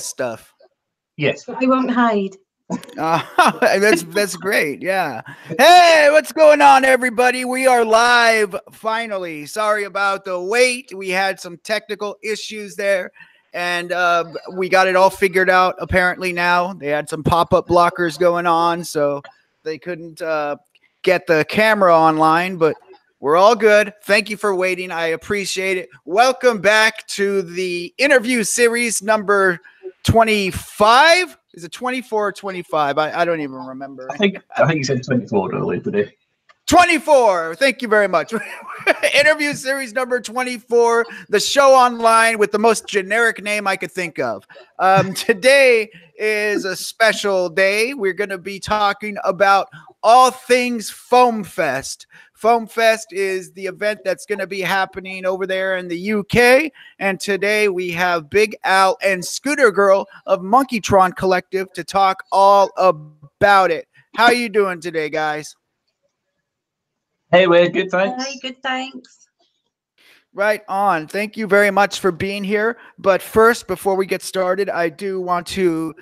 stuff. Yes. I won't hide. That's great. Yeah. Hey, what's going on, everybody? We are live finally. Sorry about the wait. We had some technical issues there, and we got it all figured out. Apparently now they had some pop-up blockers going on, so they couldn't get the camera online, but we're all good. Thank you for waiting. I appreciate it. Welcome back to the interview series number 25. Is it 24 or 25? I don't even remember. I think you said 24 earlier today. 24. Thank you very much. Interview series number 24, the show online with the most generic name I could think of. Today is a special day. We're going to be talking about all things FOAMFEST. FOAMFEST is the event that's going to be happening over there in the UK. And today we have Big Al and Scooter Girl of Monkeytron Collective to talk all about it. How are you doing today, guys? Hey, we're good, thanks. Hey, good, thanks. Right on. Thank you very much for being here. But first, before we get started, I do want to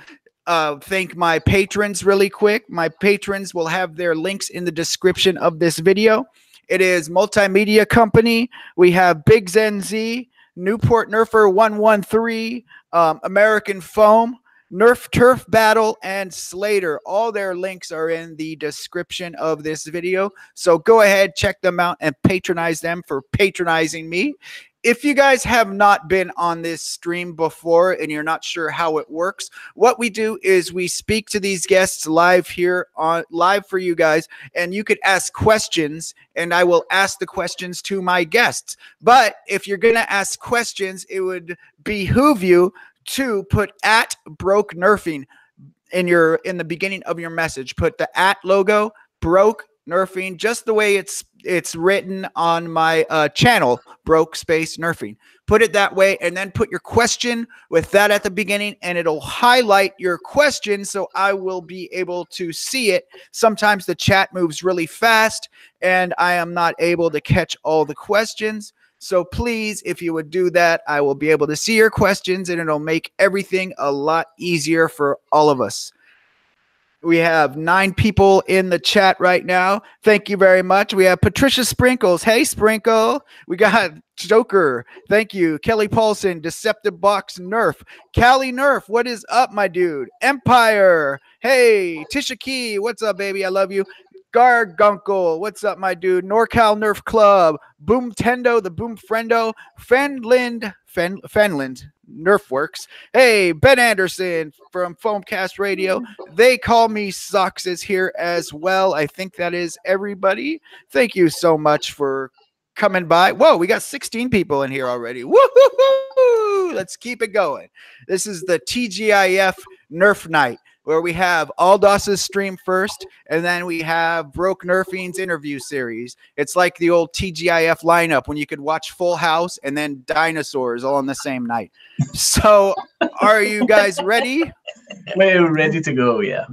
thank my patrons really quick. My patrons will have their links in the description of this video. It is Multimedia Company. We have BiggsNZ, Newport Nerfer113, American Foam, NerfTurfBattle, and Slaedur. All their links are in the description of this video. So go ahead, check them out, and patronize them for patronizing me. If you guys have not been on this stream before and you're not sure how it works, what we do is we speak to these guests live here on live for you guys, and you could ask questions and I will ask the questions to my guests. But if you're going to ask questions, it would behoove you to put at broke nerfing in the beginning of your message. Put the at logo, broke nerfing, just the way it's written on my channel, broke space nerfing. Put it that way, and then put your question with that at the beginning, and it'll highlight your question so I will be able to see it. Sometimes the chat moves really fast and I am not able to catch all the questions. So please, if you would do that, I will be able to see your questions and it'll make everything a lot easier for all of us. We have 9 people in the chat right now. Thank you very much. We have Patricia Sprinkles. Hey, Sprinkle. We got Joker. Thank you. Kelly Paulson, Deceptive Box Nerf. Callie Nerf, what is up, my dude? Empire. Hey, Tisha Key. What's up, baby? I love you. Gargunkle, what's up, my dude? NorCal Nerf Club, Boom Tendo, the Boom Friendo, Fenland, Nerf Works. Hey, Ben Anderson from Foamcast Radio. They Call Me Socks is here as well. I think that is everybody. Thank you so much for coming by. Whoa, we got 16 people in here already. Woo-hoo-hoo-hoo! Let's keep it going. This is the TGIF Nerf Night, where we have Aldos's stream first, and then we have Broke Nerfing's interview series. It's like the old TGIF lineup when you could watch Full House and then Dinosaurs all on the same night. So are you guys ready? We're ready to go, yeah.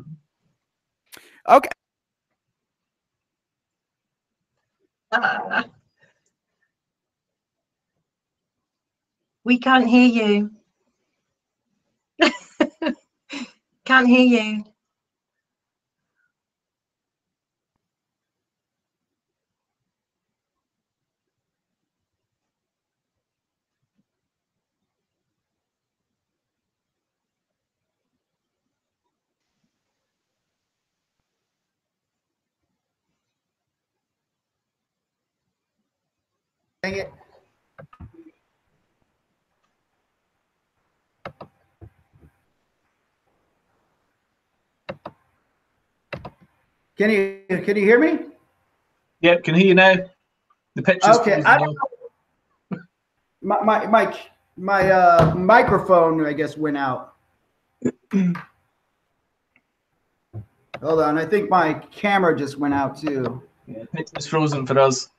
Okay. We can't hear you. Can't hear you. Dang it. Can you hear me? Yep, can hear you now. The picture's okay. I don't know. My microphone, I guess, went out. Hold on, I think my camera just went out too. Yeah, it's frozen for us.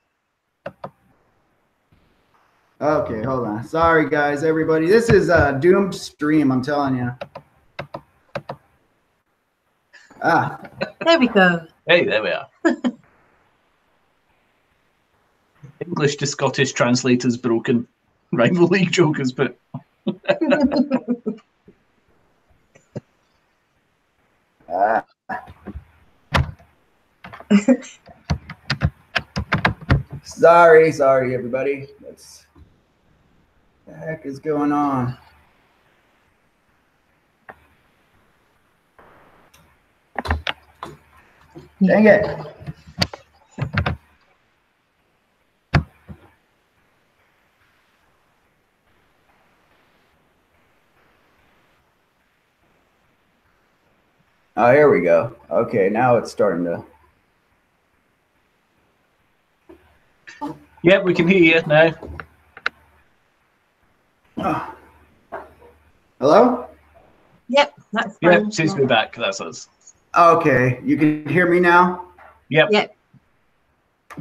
Okay, hold on. Sorry, guys, everybody. This is a doomed stream, I'm telling you. Ah. There we go. Hey, there we are. English to Scottish translators broken. Rival League jokers, but Sorry, everybody. What the heck is going on? Dang it. Oh, here we go. Okay, now it's starting to. Yep, we can hear you now. Oh. Hello? Yep, that's fine. Yep, seems to be back. That's us. Okay, you can hear me now? Yep. Yep.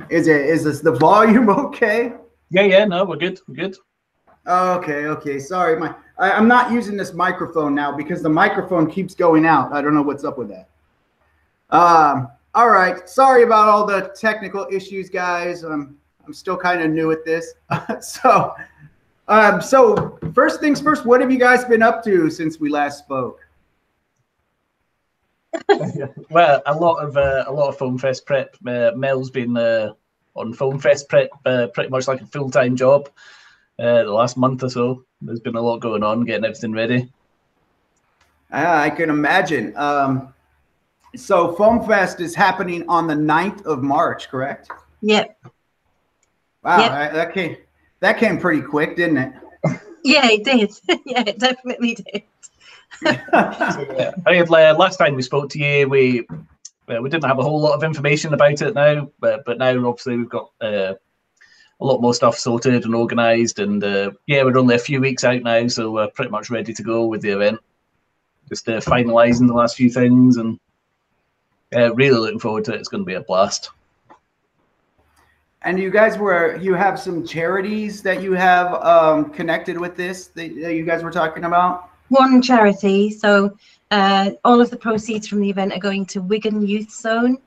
Is this the volume okay? Yeah, no, we're good. We're good. Okay. Sorry, I'm not using this microphone now because the microphone keeps going out. I don't know what's up with that. All right. Sorry about all the technical issues, guys. I'm still kind of new at this. So first things first, what have you guys been up to since we last spoke? Well, a lot of FOAMFEST prep. Mel's been on FOAMFEST prep pretty much like a full-time job. The last month or so, there's been a lot going on, getting everything ready. I can imagine. So FOAMFEST is happening on the 9th of March, correct? Yep. Wow, Yep. that came pretty quick, didn't it? Yeah, it did. Yeah, it definitely did. Last time we spoke to you, we didn't have a whole lot of information about it now, but now obviously we've got a lot more stuff sorted and organised, and yeah, we're only a few weeks out now, so we're pretty much ready to go with the event. Just finalising the last few things, and really looking forward to it. It's going to be a blast. And you guys you have some charities that you have connected with this that you guys were talking about? One charity. So all of the proceeds from the event are going to Wigan Youth Zone,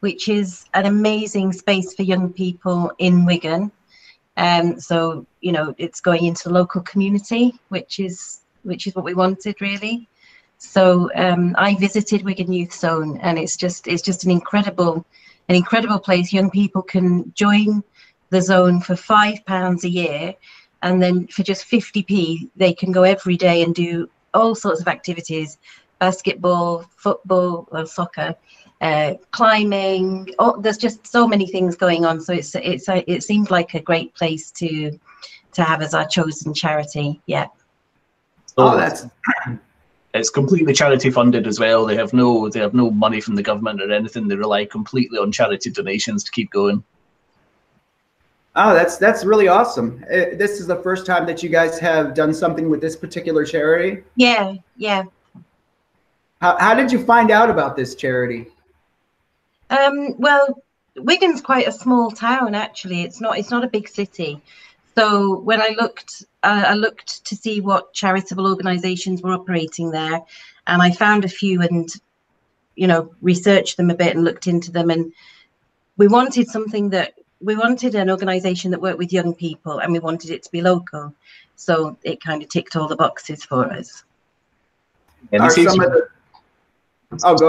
which is an amazing space for young people in Wigan. So, you know, it's going into the local community, which is what we wanted, really. So I visited Wigan Youth Zone, and it's just an incredible place. Young people can join the zone for £5 a year, and then for just 50p, they can go every day and do all sorts of activities: basketball, football, or soccer, climbing. There's just so many things going on. So it seemed like a great place to have as our chosen charity. Yeah. It's completely charity funded as well. They have no money from the government or anything. They rely completely on charity donations to keep going. Oh, that's really awesome. This is the first time that you guys have done something with this particular charity? Yeah. How did you find out about this charity? Well, Wigan's quite a small town, actually. It's not a big city. So when I looked to see what charitable organisations were operating there, and I found a few, and researched them a bit and looked into them, and we wanted an organisation that worked with young people, and we wanted it to be local. So it kind of ticked all the boxes for us. And go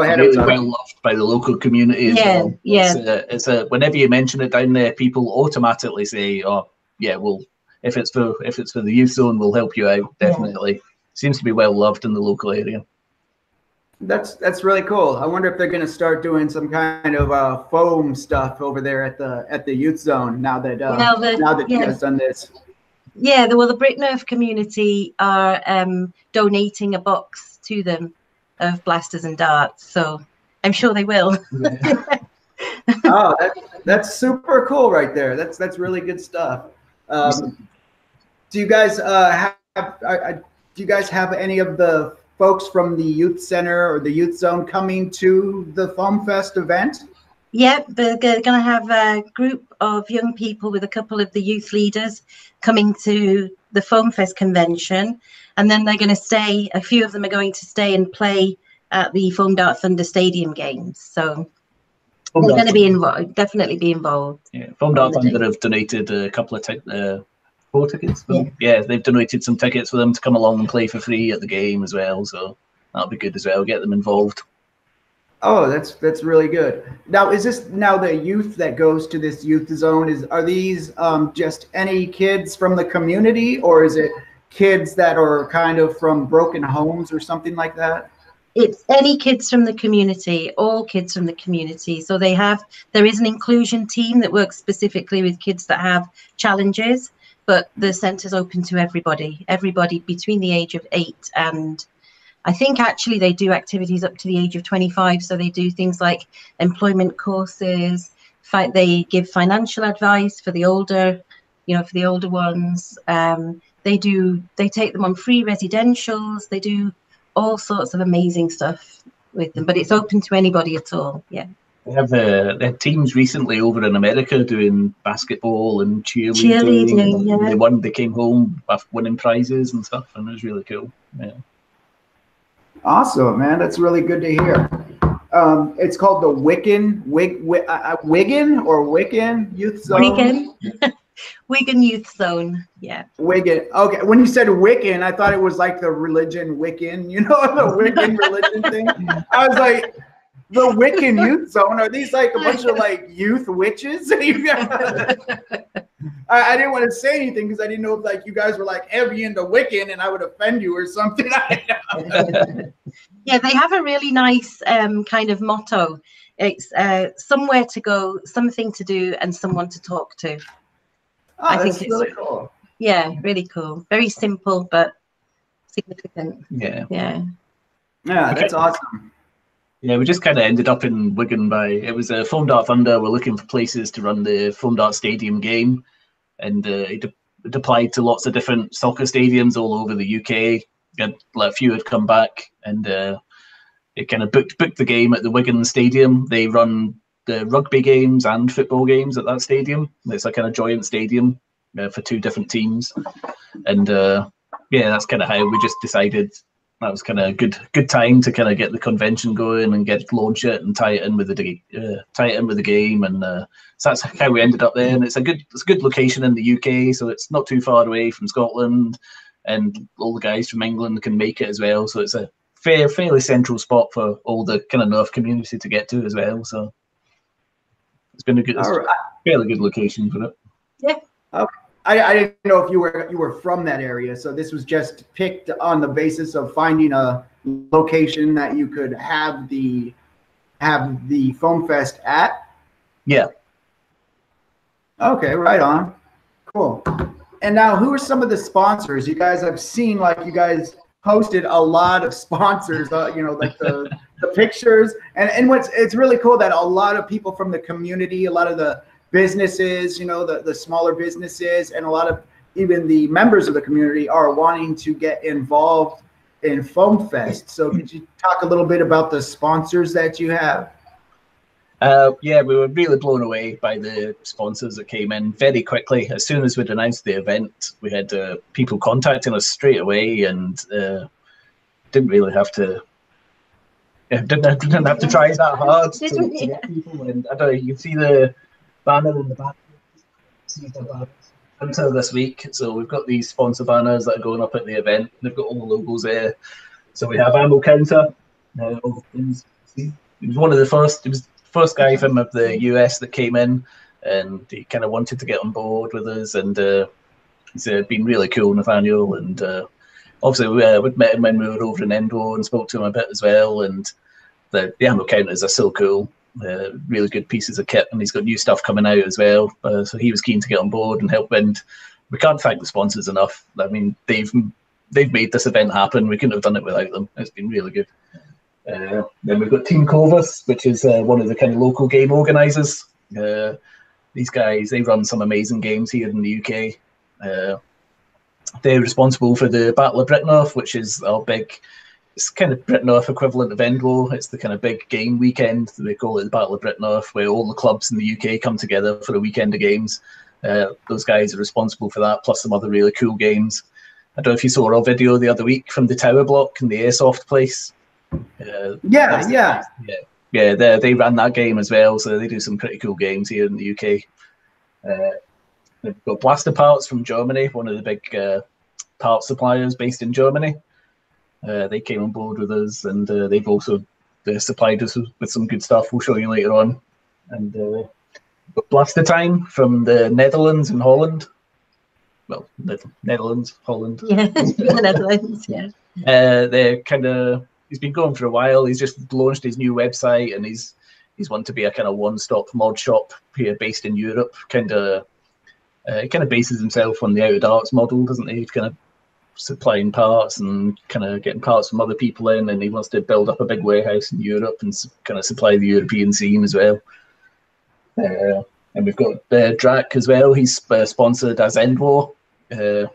ahead. Really well loved by the local community as well. Yeah. Whenever you mention it down there, people automatically say, "Oh, yeah, well, if it's for the youth zone, we'll help you out." Definitely, seems to be well loved in the local area. That's really cool. I wonder if they're going to start doing some kind of foam stuff over there at the youth zone now that you guys done this. Yeah, the Brit Nerf community are donating a box to them of blasters and darts, so I'm sure they will. Yeah. Oh, that's super cool right there. That's really good stuff. Do you guys have any of the folks from the youth center or the youth zone coming to the FOAMFEST event? Yep, they're going to have a group of young people with a couple of the youth leaders coming to the FOAMFEST convention, and then they're going to stay. A few of them are going to stay and play at the Foam Dart Thunder Stadium games. So they're going to be involved. Definitely be involved. Yeah, Foam Dart Thunder have donated a couple of 4 tickets. Yeah, they've donated some tickets for them to come along and play for free at the game as well. So that'll be good as well. Get them involved. Oh, that's really good. Now, is this now the youth that goes to this youth zone? Are these just any kids from the community, or is it kids that are kind of from broken homes or something like that? It's any kids from the community, all kids from the community. So there is an inclusion team that works specifically with kids that have challenges, but the centre's open to everybody between the age of 8 and I think actually they do activities up to the age of 25. So they do things like employment courses, they give financial advice for the older, for the older ones. They take them on free residentials. They do all sorts of amazing stuff with them, but it's open to anybody at all. Yeah. They had teams recently over in America doing basketball and cheerleading. Cheerleading, They came home after winning prizes and stuff, and it was really cool. Yeah. Awesome, man. That's really good to hear. It's called the Wigan Youth Zone. Wigan Youth Zone. Yeah. Wigan. Okay. When you said Wiccan, I thought it was like the religion Wiccan, the Wiccan religion thing. I was like, the Wiccan Youth Zone, are these like a bunch of like youth witches? I didn't want to say anything because I didn't know if like you guys were like heavy into Wiccan and I would offend you or something. Yeah, they have a really nice kind of motto. It's somewhere to go, something to do, and someone to talk to. Oh, I think it's really cool. Yeah, really cool. Very simple but significant. Yeah. Yeah. Yeah, that's awesome. Yeah, we just kind of ended up in Wigan it was a Foam Dart Thunder. We're looking for places to run the Foam Dart Stadium game, and it applied to lots of different soccer stadiums all over the UK. A few had come back, and it kind of booked the game at the Wigan Stadium. They run the rugby games and football games at that stadium. It's a kind of joint stadium for 2 different teams, and yeah, that's kind of how we just decided. That was kind of a good time to kind of get the convention going and launch it and tie it in with the game, and so that's how we ended up there. And it's a good location in the UK, so it's not too far away from Scotland, and all the guys from England can make it as well. So it's a fairly central spot for all the kind of Nerf community to get to as well. So it's been a fairly good location for it. Yeah. Okay. I didn't know if you were from that area, so this was just picked on the basis of finding a location that you could have the FOAMFEST at. Yeah. Okay, right on. Cool. And now, who are some of the sponsors? You guys, I've seen like you guys posted a lot of sponsors. Like the pictures, and it's really cool that a lot of people from the community, a lot of the businesses, the smaller businesses, and a lot of even the members of the community are wanting to get involved in FOAMFEST. So could you talk a little bit about the sponsors that you have? Yeah, we were really blown away by the sponsors that came in very quickly. As soon as we'd announced the event, we had people contacting us straight away, and didn't really have to. Didn't have to try that hard to get people. And I don't know, you can see the banner in the back. Until this week, so we've got these sponsor banners that are going up at the event. They've got all the logos there. So we have Ammo Counter. He was one of the first. It was the first guy from the US that came in, and he kind of wanted to get on board with us. And he's been really cool, Nathaniel. And obviously we'd met him when we were over in Endo and spoke to him a bit as well. And the Ammo Counters are so cool. Really good pieces of kit, and he's got new stuff coming out as well. So he was keen to get on board and help. And we can't thank the sponsors enough. I mean, they've made this event happen. We couldn't have done it without them. It's been really good. Then we've got Team Covus, which is one of the kind of local game organisers. These guys, they run some amazing games here in the UK. They're responsible for the Battle of Britnerf, which is our big. It's kind of Britnerf equivalent of Endwo. It's the kind of big game weekend. They call it the Battle of Britnerf, where all the clubs in the UK come together for a weekend of games. Those guys are responsible for that, plus some other really cool games. I don't know if you saw our video the other week from the Tower Block and the Airsoft place. Yeah, they ran that game as well, so they do some pretty cool games here in the UK. They've got Blaster Parts from Germany, one of the big parts suppliers based in Germany. They came on board with us, and they've also supplied us with some good stuff. We'll show you later on. And Time from the Netherlands and Holland. Well, Netherlands, Holland. Yeah, the Netherlands. Yeah. They're he's been going for a while. He's just launched his new website, and he's wanting to be a kind of one-stop mod shop here, based in Europe. He kind of bases himself on the Out of Darts model, doesn't he? He's kind of supplying parts and kind of getting parts from other people in, and he wants to build up a big warehouse in Europe and kind of supply the European scene as well. And we've got Drac as well. He's sponsored as Endwar. So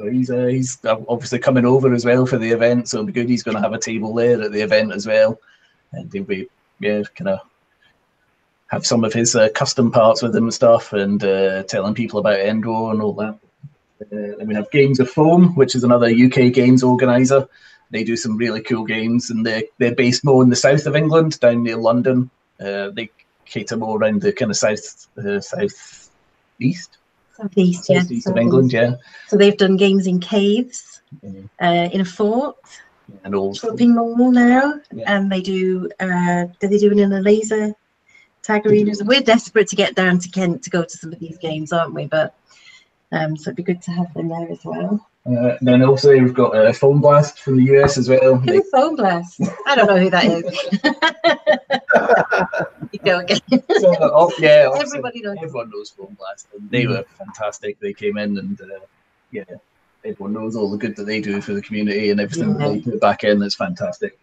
he's obviously coming over as well for the event, so it'll be good. He's going to have a table there at the event as well, and he'll be kind of have some of his custom parts with him and stuff, and telling people about Endwar and all that. Then we have Games of Foam, which is another UK games organizer. They do some really cool games, and they're based more in the south of England, down near London. They cater more around the kind of southeast of England, yeah. So they've done games in caves, in a fort, and all shopping mall now, and they do. They do it in a laser tag arenas. We're desperate to get down to Kent to go to some of these games, aren't we? But so it'd be good to have them there as well. Then also we've got Foam Blast from the US as well. Who's Foam Blast? I don't know who that is. You go again. Everybody knows. Everyone knows Foam Blast, and they were fantastic. They came in, and everyone knows all the good that they do for the community, and everything that they put back in is fantastic.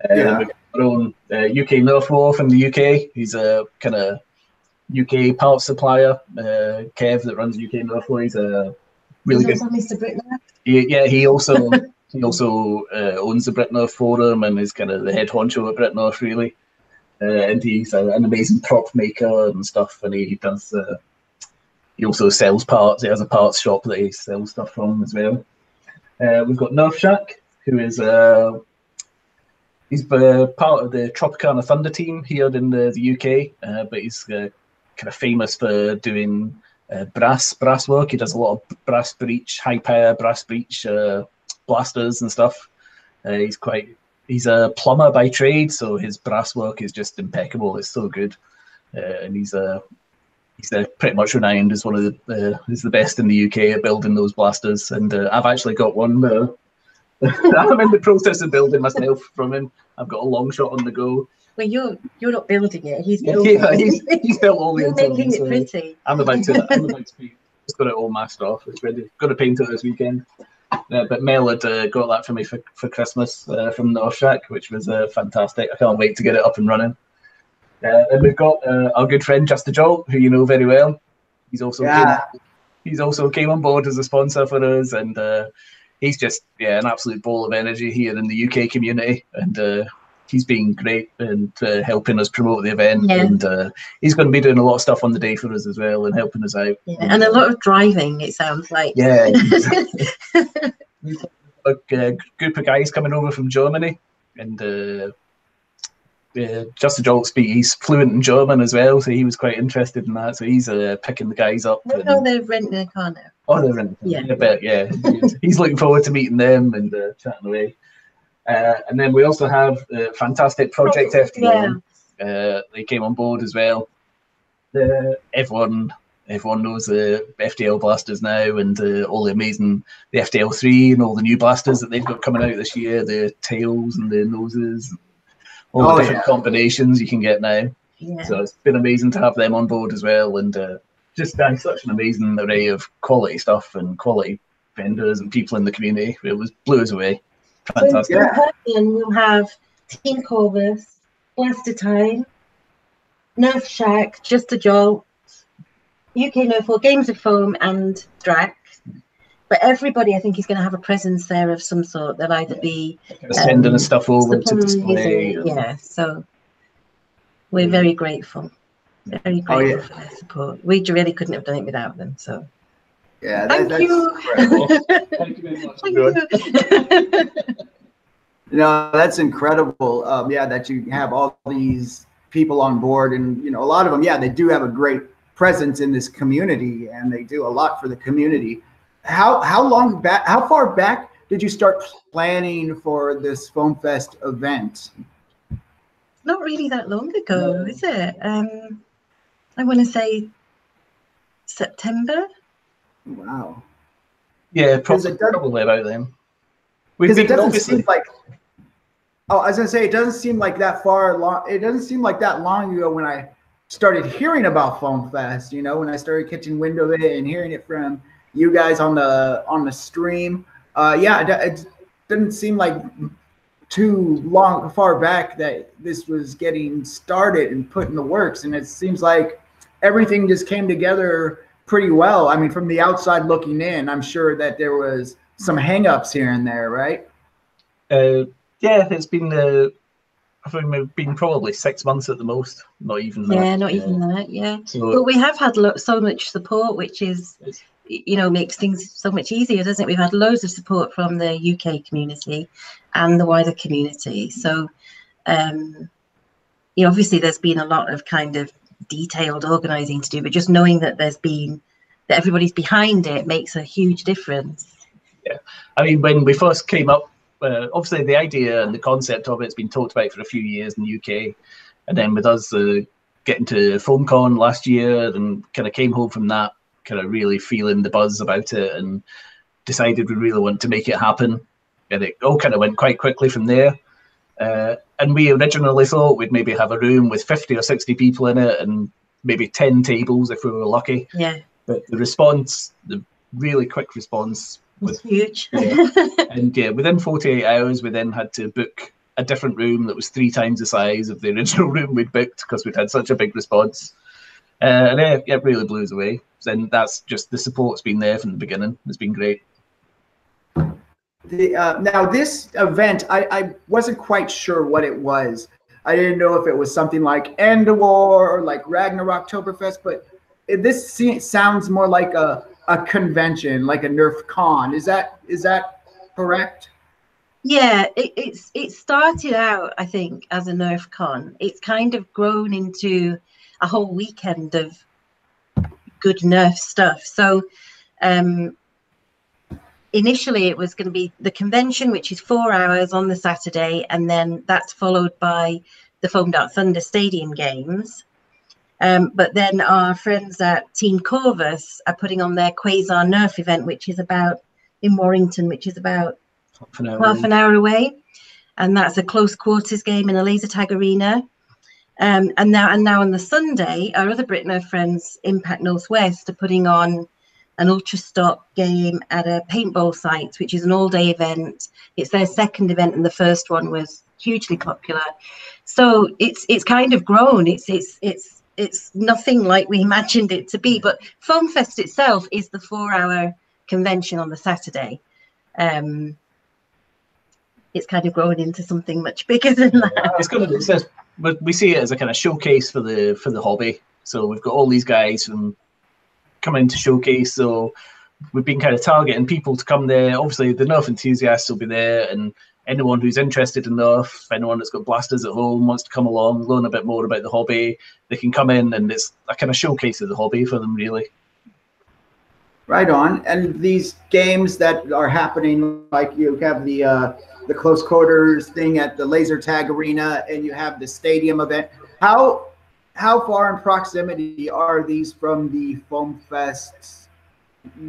We've got our own UK Nerf War from the UK. He's a kind of UK parts supplier. Kev that runs UK Nerf War. He's a really good. Mr. Britner. He also owns the Britner forum and is kind of the head honcho at Britner, really. And he's an amazing prop maker and stuff. And he does. He also sells parts. He has a parts shop that he sells stuff from as well. We've got Nerf Shack, who is he's part of the Tropicana Thunder team here in the UK, but he's kind of famous for doing brass work. He does a lot of brass breech, high power brass breech blasters and stuff. He's a plumber by trade, so his brass work is just impeccable. It's so good, and he's pretty much renowned as one of he's the best in the UK at building those blasters. And I've actually got one. I'm in the process of building myself from him. I've got a long shot on the go. Well, you're not building it. He's building it. He's built all the You're making it pretty. I'm about to just got it all masked off. It's ready. Got to paint it this weekend. But Mel had got that for me for Christmas from Nerf Shack, which was fantastic. I can't wait to get it up and running. And we've got our good friend Just a Jolt, who you know very well. He's also came on board as a sponsor for us, and he's just an absolute ball of energy here in the UK community, and he's been great and helping us promote the event, and he's going to be doing a lot of stuff on the day for us as well and helping us out. And a lot of driving, it sounds like. Yeah. We've got a group of guys coming over from Germany, and Just a Jolt he's fluent in German as well, so he was quite interested in that. So he's picking the guys up. No, they're renting a car now. Oh, they're renting. Yeah. He's looking forward to meeting them and chatting away. And then we also have fantastic Project FTL. They came on board as well. Everyone knows the FTL blasters now, and all the amazing the FTL3 and all the new blasters that they've got coming out this year. The tails and the noses, all the different combinations you can get now. Yeah. So it's been amazing to have them on board as well, and just such an amazing array of quality stuff and quality vendors and people in the community. It blew us away. Fantastic. So we'll have Team Corvus, Blaster Time, Nerf Shack, Just a Jolt, UK Nerf War, Games of Foam, and Drac. But everybody, I think, is going to have a presence there of some sort. They'll either be sending stuff over to display. So we're very grateful. Very grateful for their support. We really couldn't have done it without them. So thank you. Thank you very much. That's incredible. That you have all these people on board, and a lot of them, they do have a great presence in this community, and they do a lot for the community. How far back did you start planning for this FOAMFEST event? Not really that long ago, is it? I want to say September. Wow. Yeah, probably about then. Because it doesn't seem like. Oh, I was gonna say it doesn't seem like that far long. It doesn't seem like that long ago when I started hearing about FOAMFEST. You know, when I started catching wind of it and hearing it from you guys on the stream. Yeah, it didn't seem like too far back that this was getting started and put in the works, and it seems like everything just came together pretty well. I mean, from the outside looking in, I'm sure that there was some hangups here and there, right? Yeah, it's been I think we've been probably 6 months at the most, not even that. Yeah, not even that. Yeah, so, but we have had so much support, which is, you know, makes things so much easier, doesn't it? We've had loads of support from the UK community and the wider community. So, you know, obviously there's been a lot of kind of detailed organising to do, but just knowing that that everybody's behind it makes a huge difference. Yeah, I mean, when we first came up, obviously the idea and the concept of it's been talked about for a few years in the UK, and then with us getting to FoamCon last year and kind of came home from that, kind of really feeling the buzz about it and decided we really want to make it happen, and it all kind of went quite quickly from there. And we originally thought we'd maybe have a room with 50 or 60 people in it and maybe 10 tables if we were lucky. Yeah. But the response, the really quick response was huge. Yeah. And yeah, within 48 hours, we then had to book a different room that was 3 times the size of the original room we'd booked because we'd had such a big response. And it really blew us away. And that's just the support's been there from the beginning. It's been great. Now this event, I wasn't quite sure what it was. I didn't know if it was something like End of War or like Ragnarok Oktoberfest, but this sounds more like a convention, like a Nerf Con. Is that correct? Yeah, it started out, I think, as a Nerf Con. It's kind of grown into a whole weekend of good Nerf stuff. So initially it was going to be the convention, which is 4 hours on the Saturday, and then that's followed by the Foam Dart Thunder Stadium games. But then our friends at Team Corvus are putting on their Quasar Nerf event, which is in Warrington, which is about half an hour away. And that's a close quarters game in a laser tag arena. And now on the Sunday, our other BritNerf friends, Impact Northwest, are putting on an ultra stock game at a paintball site, which is an all-day event. It's their second event, and the first one was hugely popular. So it's kind of grown. It's nothing like we imagined it to be. But FOAMFEST itself is the 4-hour convention on the Saturday. It's kind of grown into something much bigger than that. But we see it as a kind of showcase for the hobby. So we've got all these guys from coming to showcase. So we've been kind of targeting people to come there. Obviously, the Nerf enthusiasts will be there, and anyone who's interested in Nerf, anyone that's got blasters at home, wants to come along, learn a bit more about the hobby, they can come in, and it's a kind of showcase of the hobby for them, really. Right on. And these games that are happening, like you have the close quarters thing at the laser tag arena, and you have the stadium event. How far in proximity are these from the FOAMFEST,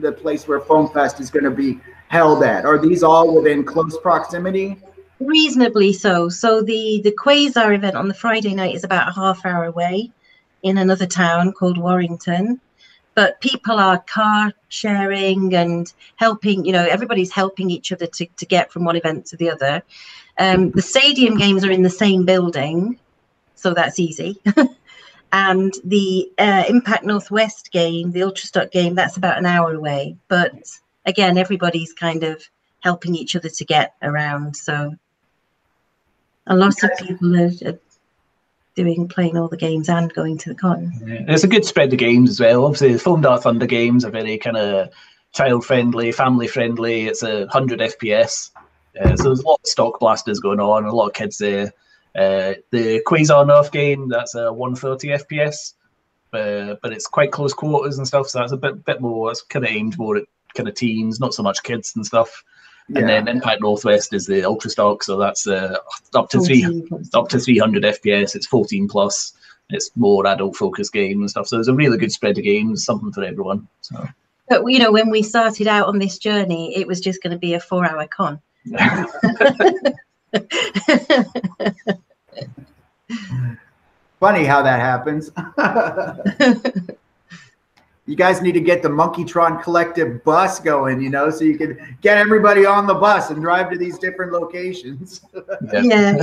the place where FOAMFEST is going to be held at? Are these all within close proximity? Reasonably so. So the Quasar event on the Friday night is about a half-hour away in another town called Warrington. But people are car sharing and helping, you know, everybody's helping each other to get from one event to the other. The stadium games are in the same building, so that's easy. And the Impact Northwest game, the Ultra Stock game, that's about an hour away. But again, everybody's kind of helping each other to get around. So a lot of people are playing all the games and going to the con. Yeah. There's a good spread of games as well. Obviously, the Foam Dart Thunder games are very kind of child-friendly, family-friendly. It's 100 FPS. So there's a lot of stock blasters going on, a lot of kids there. The Quasar Nerf game, that's a 130 FPS, but it's quite close quarters and stuff, so that's a bit more, it's kind of aimed more at kind of teens, not so much kids and stuff. And then Impact Northwest is the Ultra Stock, so that's up to 300 FPS. It's 14 plus. It's more adult focused game and stuff. So there's a really good spread of games, something for everyone. So. But you know, when we started out on this journey, it was just going to be a 4-hour con. Funny how that happens. You guys need to get the Monkeytron Collective bus going, you know, so you can get everybody on the bus and drive to these different locations. Yeah.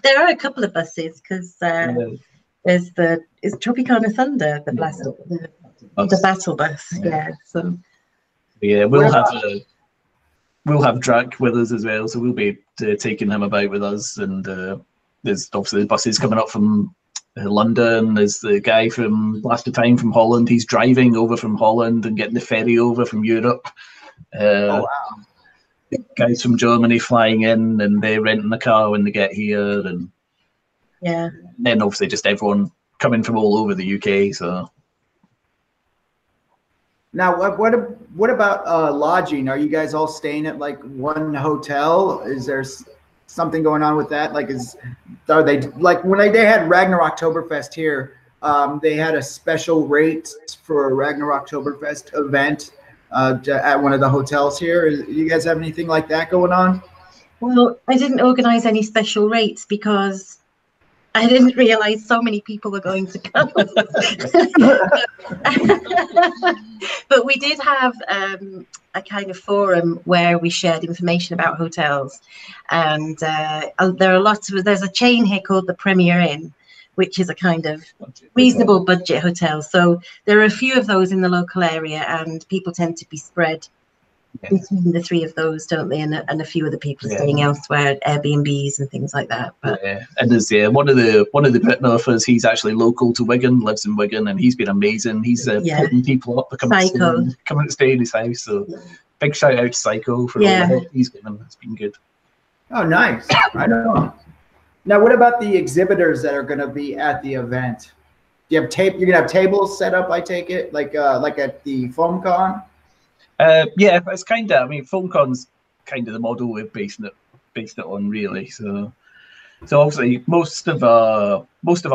There are a couple of buses because there's Tropicana Thunder, the battle bus. Yeah. So we'll have Drac with us as well, so we'll be taking him about with us. And there's obviously the buses coming up from London. There's the guy from Blast of Time from Holland. He's driving over from Holland and getting the ferry over from Europe. Oh, wow. Guys from Germany flying in, and they're renting a car when they get here. And then obviously just everyone coming from all over the UK. So now, what about lodging? Are you guys all staying at like one hotel? Is there something going on with that? Like, are they like when they had Ragnarok Oktoberfest here? They had a special rate for a Ragnarok Oktoberfest event at one of the hotels here. You guys have anything like that going on? Well, I didn't organize any special rates because I didn't realize so many people were going to come. But we did have a kind of forum where we shared information about hotels, and there's a chain here called the Premier Inn, which is a kind of reasonable budget hotel. So there are a few of those in the local area, and people tend to be spread between the three of those, don't they? And a few other people staying elsewhere, Airbnbs and things like that. But and there's one of the Brit Nerfers. He's actually local to Wigan, lives in Wigan, and he's been amazing. He's putting people up to come and stay in his house. So big shout out to Psycho for all the help he's given. It's been good. Oh, nice. I know. Now, what about the exhibitors that are going to be at the event? Do you have you're going to have tables set up? I take it like at the FOAMCon. Yeah, it's kind of. I mean, FOAMCon's kind of the model we've based it on, really. So obviously, most of our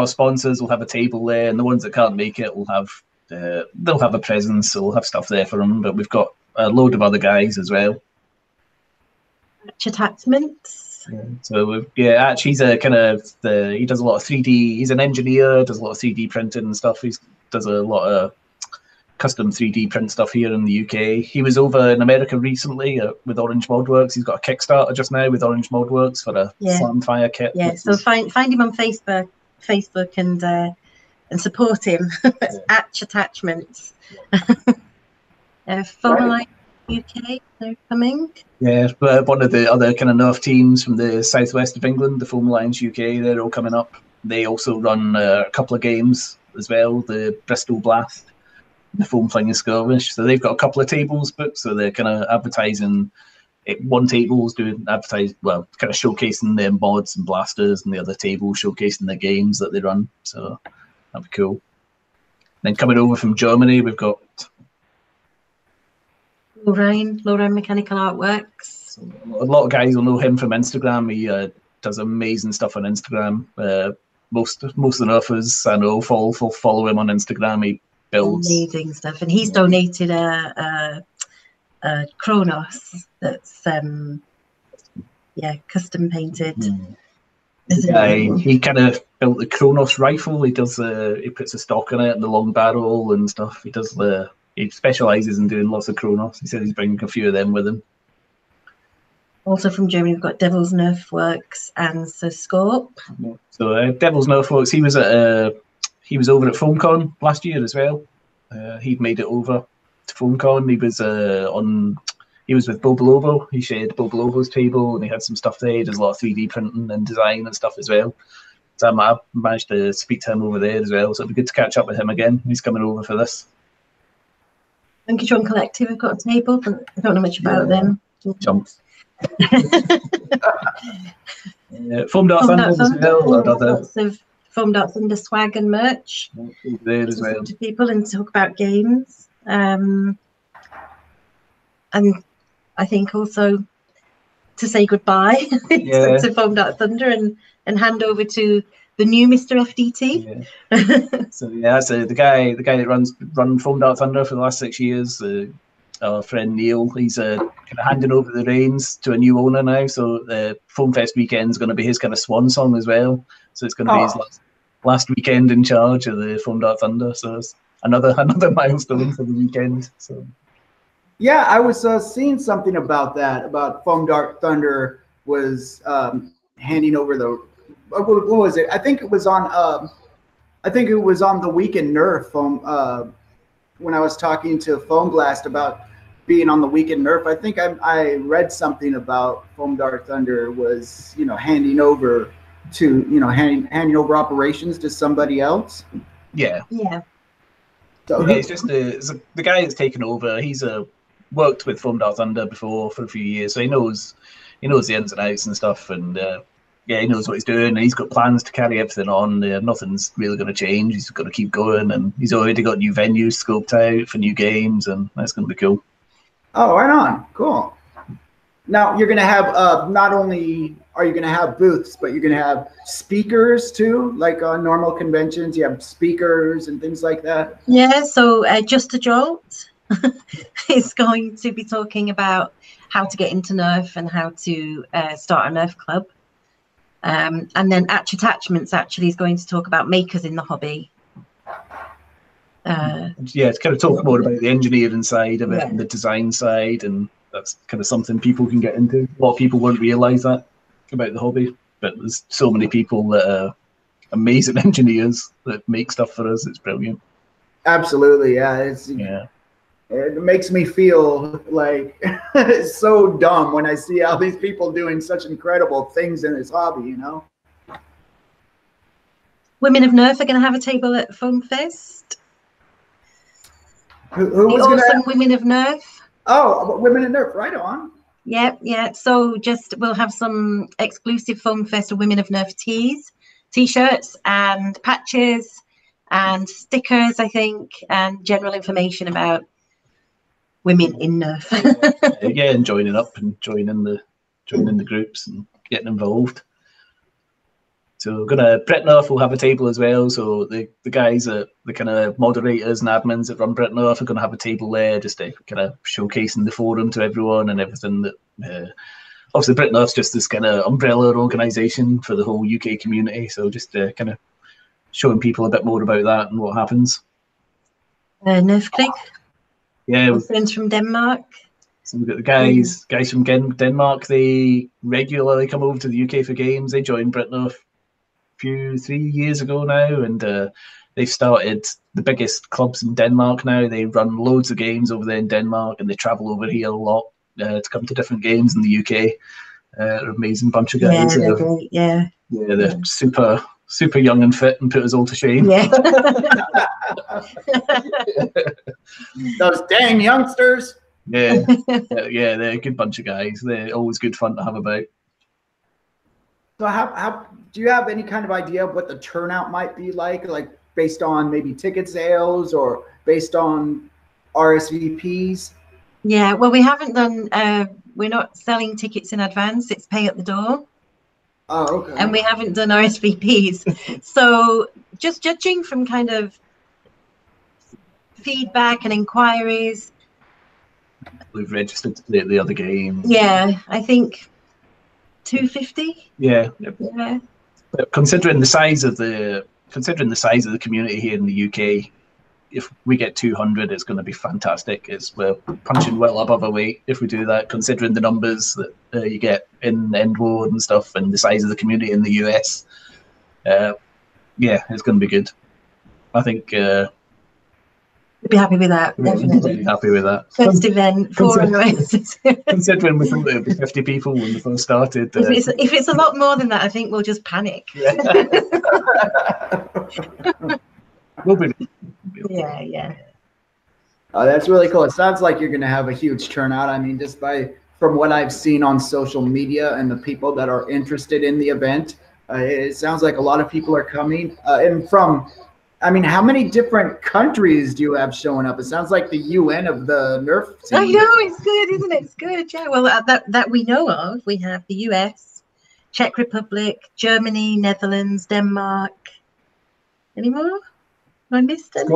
sponsors will have a table there, and the ones that can't make it will have they'll have a presence, so we'll have stuff there for them. But we've got a load of other guys as well. Attachments. So Atch, he's a kind of he does a lot of 3D. He's an engineer, does a lot of 3D printing and stuff. He does a lot of custom 3D print stuff here in the UK. He was over in America recently with Orange Modworks. He's got a Kickstarter just now with Orange Modworks for a Slamfire kit. Yeah, so find him on Facebook and support him. It's Atch Attachments. Formula UK, they're coming. Yeah, but one of the other kind of NERF teams from the southwest of England, the Foam Alliance UK, they're all coming up. They also run a couple of games as well, the Bristol Blast, the Foam Flinging Skirmish. So they've got a couple of tables booked, so they're kind of advertising. One table's kind of showcasing their mods and blasters, and the other table showcasing the games that they run. So that'd be cool. Then coming over from Germany, we've got Lorraine Mechanical Artworks. A lot of guys will know him from Instagram. He does amazing stuff on Instagram. Most of the Nerfers I know follow him on Instagram. He builds amazing stuff, and he's donated a Kronos that's custom painted. He kind of built the Kronos rifle. He does he puts a stock in it and the long barrel and stuff. He specializes in doing lots of Kronos. He said he's bringing a few of them with him. Also from Germany, we've got Devil's Nerf Works and Scorp. So Devil's Nerf Works, he was over at FOAMCon last year as well. He'd made it over to FOAMCon. He was with Bobo Lobo. He shared Bobo Lobo's table, and he had some stuff there. He does a lot of 3D printing and design and stuff as well. So I managed to speak to him over there as well. So it'd be good to catch up with him again. He's coming over for this. Monkeytron Collective have got a table, but I don't know much about them. Jumps. Foam Darts as well. Lots of Foam Darts Thunder swag and merch. There as well. To people and talk about games. And I think also to say goodbye to Foam Dark Thunder and hand over to the new Mr. FDT. Yeah. So the guy that run Foam Dark Thunder for the last 6 years, our friend Neil, he's kind of handing over the reins to a new owner now. So the FOAMFEST weekend is going to be his kind of swan song as well. So it's going to be his last weekend in charge of the Foam Dark Thunder. So it's another milestone for the weekend. So. Yeah, I was seeing something about that, about Foam Dark Thunder was handing over the, what was it? I think it was on the Weekend NERF when I was talking to Foam Blast about being on the Weekend NERF. I think I read something about Foam Dark Thunder was, handing over to, handing over operations to somebody else. Yeah. Yeah. So it's just the guy that's taken over. He's worked with Foam Dark Thunder before for a few years, so he knows the ins and outs and stuff, and he knows what he's doing, and he's got plans to carry everything on. Nothing's really going to change. He's got to keep going, and he's already got new venues scoped out for new games, and that's going to be cool. Oh, right on. Cool. Now you're going to have not only are you going to have booths, but you're going to have speakers too, like on normal conventions. You have speakers and things like that. Yeah. So Just a Jolt is going to be talking about how to get into NERF and how to start a NERF club. And then Attachments actually is going to talk about makers in the hobby. It's kind of talk more about the engineering side of it and the design side, and that's kind of something people can get into. A lot of people won't realise that about the hobby, but there's so many people that are amazing engineers that make stuff for us. It's brilliant. Absolutely, yeah. It makes me feel like it's so dumb when I see all these people doing such incredible things in this hobby, Women of NERF are going to have a table at FOAMFEST. Who was going to? Women of NERF. Oh, Women of NERF, right on. Yeah. So we'll have some exclusive FOAMFEST Women of NERF tees, t-shirts and patches and stickers, I think, and general information about women in NERF. And joining up and joining the groups and getting involved. So Brett NERF will have a table as well. So the guys the kind of moderators and admins that run Brett NERF are going to have a table there, just to kind of showcasing the forum to everyone and everything. That obviously Brett NERF's just this kind of umbrella organisation for the whole UK community. So just kind of showing people a bit more about that and what happens. NERF Click. Yeah, friends from Denmark. So we've got the guys from Denmark. They regularly come over to the UK for games. They joined Brett NERF 3 years ago now, and they've started the biggest clubs in Denmark now. They run loads of games over there in Denmark, and they travel over here a lot to come to different games in the UK. They're an amazing bunch of guys. Yeah, they're great. Yeah, they're super young and fit and put us all to shame. Yeah. Those dang youngsters. Yeah, they're a good bunch of guys. They're always good fun to have about. So how do you have any kind of idea of what the turnout might be like based on maybe ticket sales or based on RSVPs? Yeah, well, we haven't done, we're not selling tickets in advance. It's pay at the door. Oh, okay. And we haven't done RSVPs. So just judging from kind of feedback and inquiries. We've registered to play the other game. Yeah, I think 250. Yeah. But considering the size of the community here in the UK, if we get 200, it's going to be fantastic. We're punching well above our weight if we do that, considering the numbers that you get in Endward and stuff, and the size of the community in the US. It's going to be good. I think we'd be happy with that. Definitely. Really happy with that. First event for considering we thought it would be 50 people when we first started. If it's a lot more than that, I think we'll just panic. Yeah. We'll be. Yeah. Oh, that's really cool. It sounds like you're going to have a huge turnout. I mean, just from what I've seen on social media and the people that are interested in the event, it sounds like a lot of people are coming. And from I mean, how many different countries do you have showing up? It sounds like the UN of the Nerf team. I know, it's good, isn't it? It's good, yeah. Well, that we know of, we have the US, Czech Republic, Germany, Netherlands, Denmark. Any more? Have I missed any?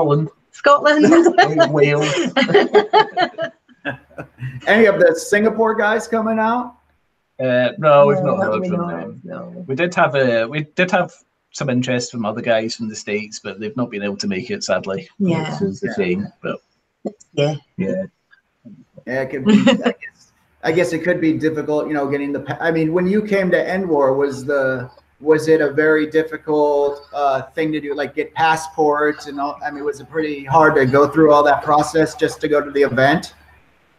Scotland. Wales. Any of the Singapore guys coming out? No, we've not heard from not, them. no. We did have some interest from other guys from the States, but they've not been able to make it, sadly. Yeah. Which is a shame, but yeah. It could be, I guess it could be difficult, you know, getting the. I mean, when you came to Endwar, was it a very difficult thing to do, like get passports and all? I mean, was it pretty hard to go through all that process just to go to the event?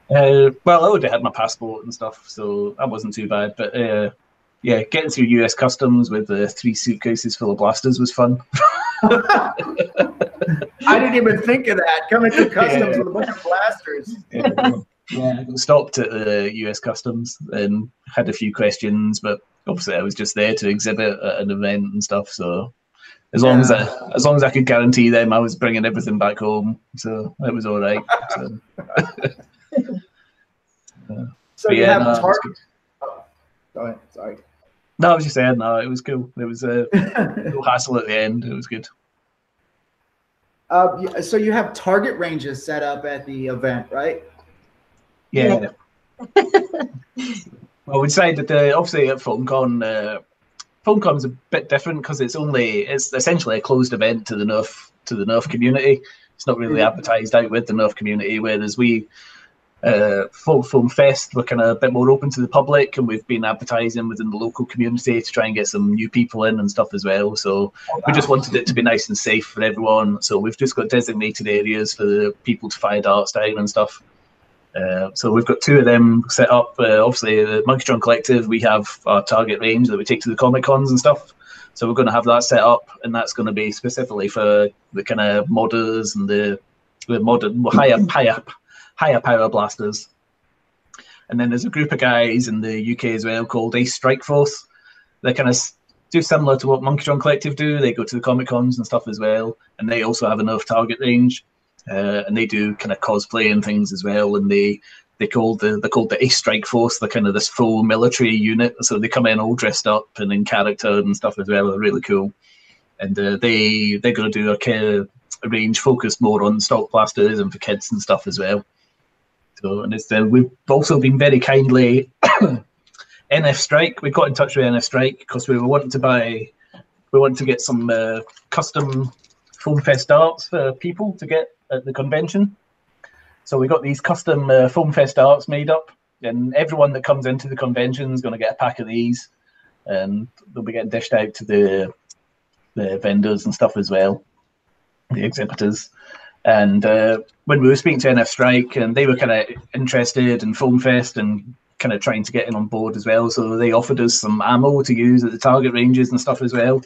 Well, I already had my passport and stuff, so that wasn't too bad. But yeah, getting through US customs with 3 suitcases full of blasters was fun. I didn't even think of that, coming through customs with a bunch of blasters. Yeah, I got stopped at the US customs and had a few questions, but obviously I was just there to exhibit at an event and stuff. So as long as I could guarantee them, I was bringing everything back home, so it was all right. So, so you have target. Oh, go ahead. Sorry. No, I was just saying, no, it was cool. It was no hassle at the end. It was good. So you have target ranges set up at the event, right? Yeah. Well, we decided that obviously at FoamCon, FoamCon's a bit different because it's essentially a closed event to the Nerf community. It's not really advertised out with the Nerf community, whereas we FOAMFEST, we're kind of a bit more open to the public, and we've been advertising within the local community to try and get some new people in and stuff as well. So we just wanted it to be nice and safe for everyone. So we've just got designated areas for the people to fire darts down and stuff. So we've got 2 of them set up. Obviously, the Monkeytron Collective, we have our target range that we take to the Comic Cons and stuff. So we're going to have that set up, and that's going to be specifically for the kind of modders and the modern higher power blasters. And then there's a group of guys in the UK as well called Ace Strike Force. They kind of do similar to what Monkeytron Collective do. They go to the Comic Cons and stuff as well, and they also have a Nerf target range. And they do kind of cosplay and things as well, and they're called the Ace Strike Force. They're kind of this full military unit, so they come in all dressed up and in character and stuff as well. They're really cool, and they're going to do a range focused more on stock blasters and for kids and stuff as well. So, and we've also been very kindly NF Strike. We got in touch with NF Strike because we were wanting to get some custom FOAMFEST darts for people to get at the convention. So we got these custom FOAMFEST darts made up, and everyone that comes into the convention is going to get a pack of these, and they'll be getting dished out to the vendors and stuff as well, the exhibitors. And when we were speaking to NF Strike, and they were kind of interested in FOAMFEST and kind of trying to get in on board as well, so they offered us some ammo to use at the target ranges and stuff as well.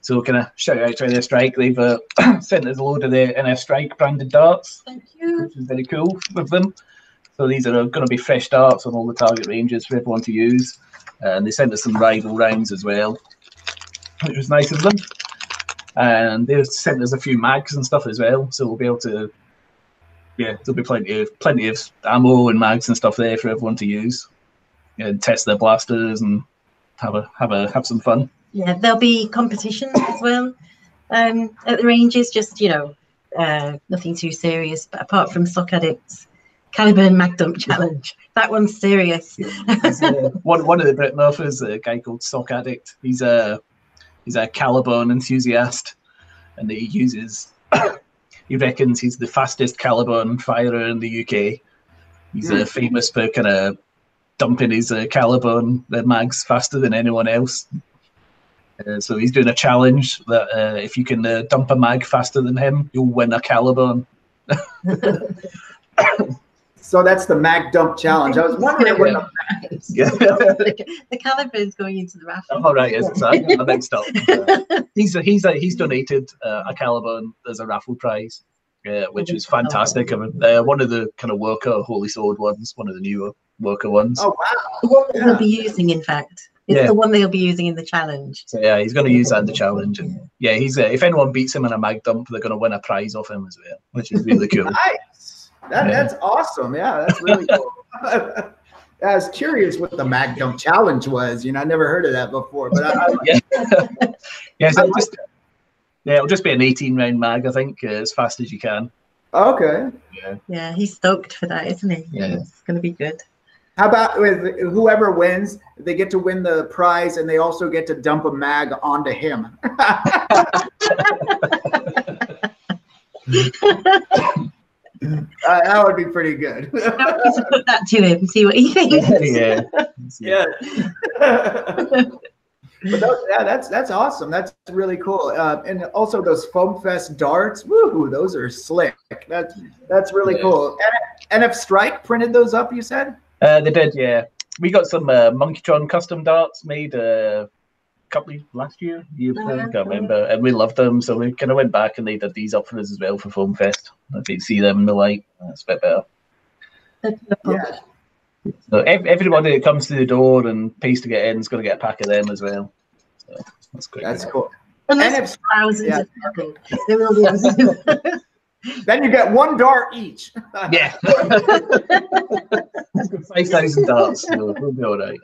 So kind of shout out to NF Strike. They've sent us a load of the NF Strike branded darts. Thank you. Which is very cool with them. So these are going to be fresh darts on all the target ranges for everyone to use. And they sent us some rival rounds as well, which was nice of them. And they sent us a few mags and stuff as well. So we'll be able to, yeah, there'll be plenty of ammo and mags and stuff there for everyone to use and test their blasters and have some fun. Yeah, there'll be competitions as well at the ranges, just, you know, nothing too serious, but apart from Sock Addicts Caliber and Mag Dump Challenge. That one's serious. One of the Brit Nerfers, a guy called Sock Addict. He's a Caliburn enthusiast, and he uses, he reckons he's the fastest Caliburn firer in the UK. He's famous for kind of dumping his Caliburn mags faster than anyone else. So he's doing a challenge that if you can dump a mag faster than him, you'll win a Caliburn. So that's the mag dump challenge. I was wondering what the Caliber is going into the raffle. Oh right, yes, exactly. I mixed up. He's donated a Caliburn as a raffle prize, which is fantastic. I mean, one of the kind of worker Holy Sword ones, one of the newer worker ones. Oh wow! The one that they'll be using, in fact. It's the one they'll be using in the challenge. So yeah, he's going to use that in the challenge, and yeah, he's if anyone beats him in a mag dump, they're going to win a prize off him as well, which is really cool. Nice. That's awesome. Yeah, that's really cool. I was curious what the mag dump challenge was. You know, I never heard of that before. But it'll just be an 18-round mag, I think, as fast as you can. Okay. Yeah, he's stoked for that, isn't he? Yeah. It's going to be good. How about with whoever wins, they get to win the prize and they also get to dump a mag onto him. That would be pretty good. I want to put that to him, see what he thinks. Yeah. But that's awesome. That's really cool. And also those FOAMFEST darts, woo, those are slick. That's really cool. NF Strike printed those up, you said? They did, yeah. We got some Monkeytron custom darts made couple last year, I can't remember, and we loved them, so we kind of went back and they did these up for us as well for FOAMFEST. If you see them in the light, that's a bit better. Yeah. So everybody that comes to the door and pays to get in is going to get a pack of them as well. So that's great. That's cool. And there's thousands of people. There will be Then you get one dart each. Yeah. 5,000 darts, so we'll be all right.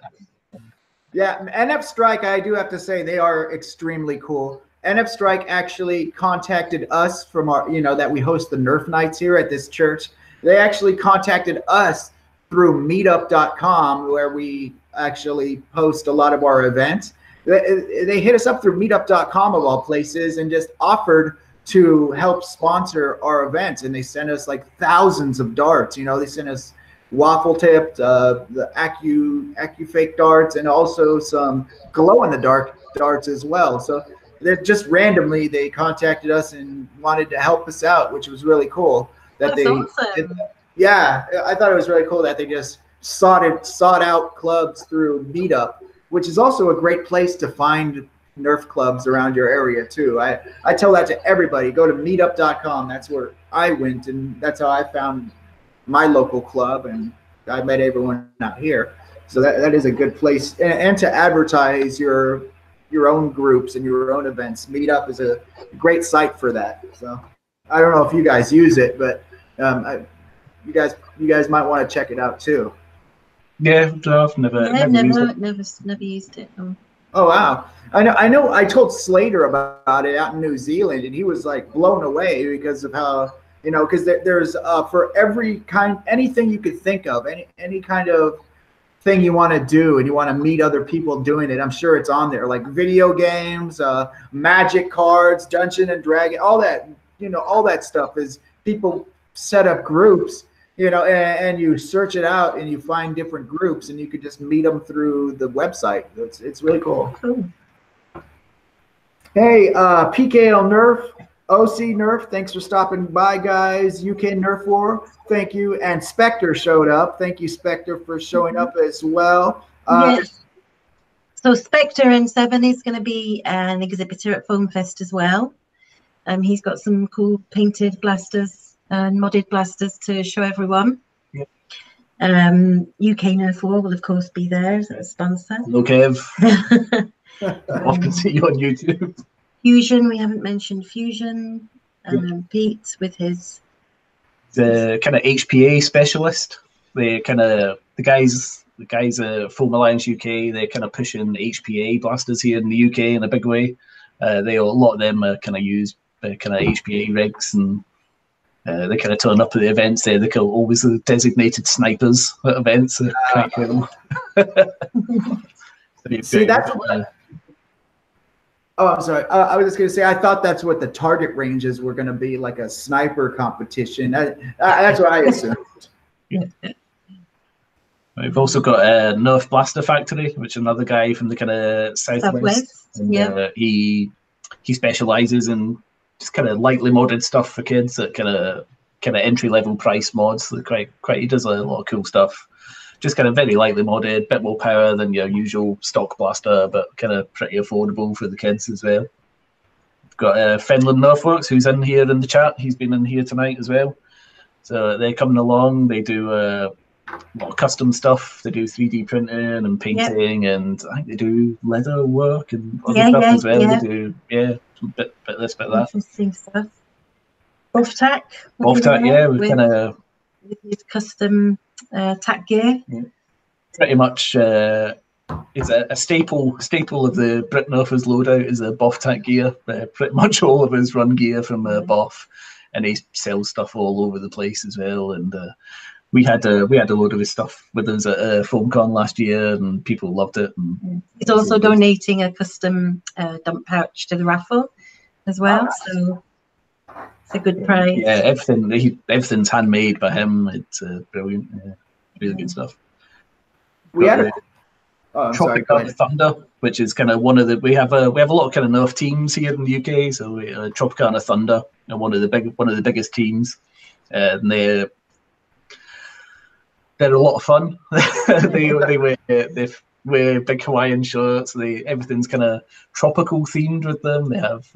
Yeah, NF Strike, I do have to say, they are extremely cool. NF Strike actually contacted us from our, that we host the Nerf nights here at this church. They actually contacted us through meetup.com, where we actually post a lot of our events. They hit us up through meetup.com of all places and just offered to help sponsor our events. And they sent us like thousands of darts. They sent us waffle tipped, the AccuFake darts, and also some glow in the dark darts as well. So they're just randomly, they contacted us and wanted to help us out, which was really cool. That's awesome. Yeah, I thought it was really cool that they just sought out clubs through Meetup, which is also a great place to find Nerf clubs around your area too. I tell that to everybody. Go to meetup.com. That's where I went, and that's how I found my local club, and I met everyone out here. So that is a good place, and to advertise your own groups and your own events. Meetup is a great site for that. So I don't know if you guys use it, but you guys might want to check it out too. Yeah, I've never used it. Oh wow! I know. I told Slaedur about it out in New Zealand, and he was like blown away because of how because there's for every kind, anything you could think of, any kind of thing you want to do, and you want to meet other people doing it. I'm sure it's on there, like video games, magic cards, Dungeon and Dragon, all that. All that stuff is people set up groups. And you search it out and you find different groups, and you could just meet them through the website. It's really cool. Hey, PKL Nerf, OC Nerf, thanks for stopping by, guys. UK Nerf War, thank you. And Spectre showed up. Thank you, Spectre, for showing up as well. Yes. So Spectre and Seven is going to be an exhibitor at FOAMFEST as well. He's got some cool painted blasters and modded blasters to show everyone. Yep. UK Nerf War will of course be there as a sponsor. Hello, Kev. Often see you on YouTube. Fusion, we haven't mentioned Fusion. Pete with his the kind of HPA specialist. The guys Foam Alliance UK. They're kind of pushing HPA blasters here in the UK in a big way. A lot of them kind of use kind of HPA rigs, and they kind of turn up at the events. They're always the designated snipers at events. Quite cool. See, that's what. Oh, I'm sorry. I was just going to say, I thought that's what the target ranges were going to be, like a sniper competition. That's what I assumed. Yeah. We've also got a Nerf Blaster Factory, which is another guy from the kind of southwest. And, yeah. He specializes in just kind of lightly modded stuff for kids at kind of entry level price mods. He does a lot of cool stuff. Just kind of very lightly modded, bit more power than your usual stock blaster, but kind of pretty affordable for the kids as well. We've got Finland Nerfworks, who's in here in the chat. He's been in here tonight as well. So they're coming along. They do lot of custom stuff. They do 3D printing and painting, and I think they do leather work and other stuff as well. They do bit this, bit that. Interesting stuff. Off-tack. Off-tack, we kind of with custom tack gear. Yeah. Pretty much, it's a staple of the Brit Nerfers loadout is a Boff tack gear. Pretty much all of us run gear from Boff, and he sells stuff all over the place as well. And we had a load of his stuff with us at FOAMCon last year, and people loved it. And he's also donating a custom dump pouch to the raffle as well. So it's a good prize. Yeah, everything's handmade by him. It's brilliant. Really good stuff. We had Tropicana Thunder, which is kind of one of the we have a lot of kind of Nerf teams here in the UK. So Tropicana Thunder are one of the biggest teams, and they're a lot of fun. they wear big Hawaiian shirts. Everything's kind of tropical themed with them. They have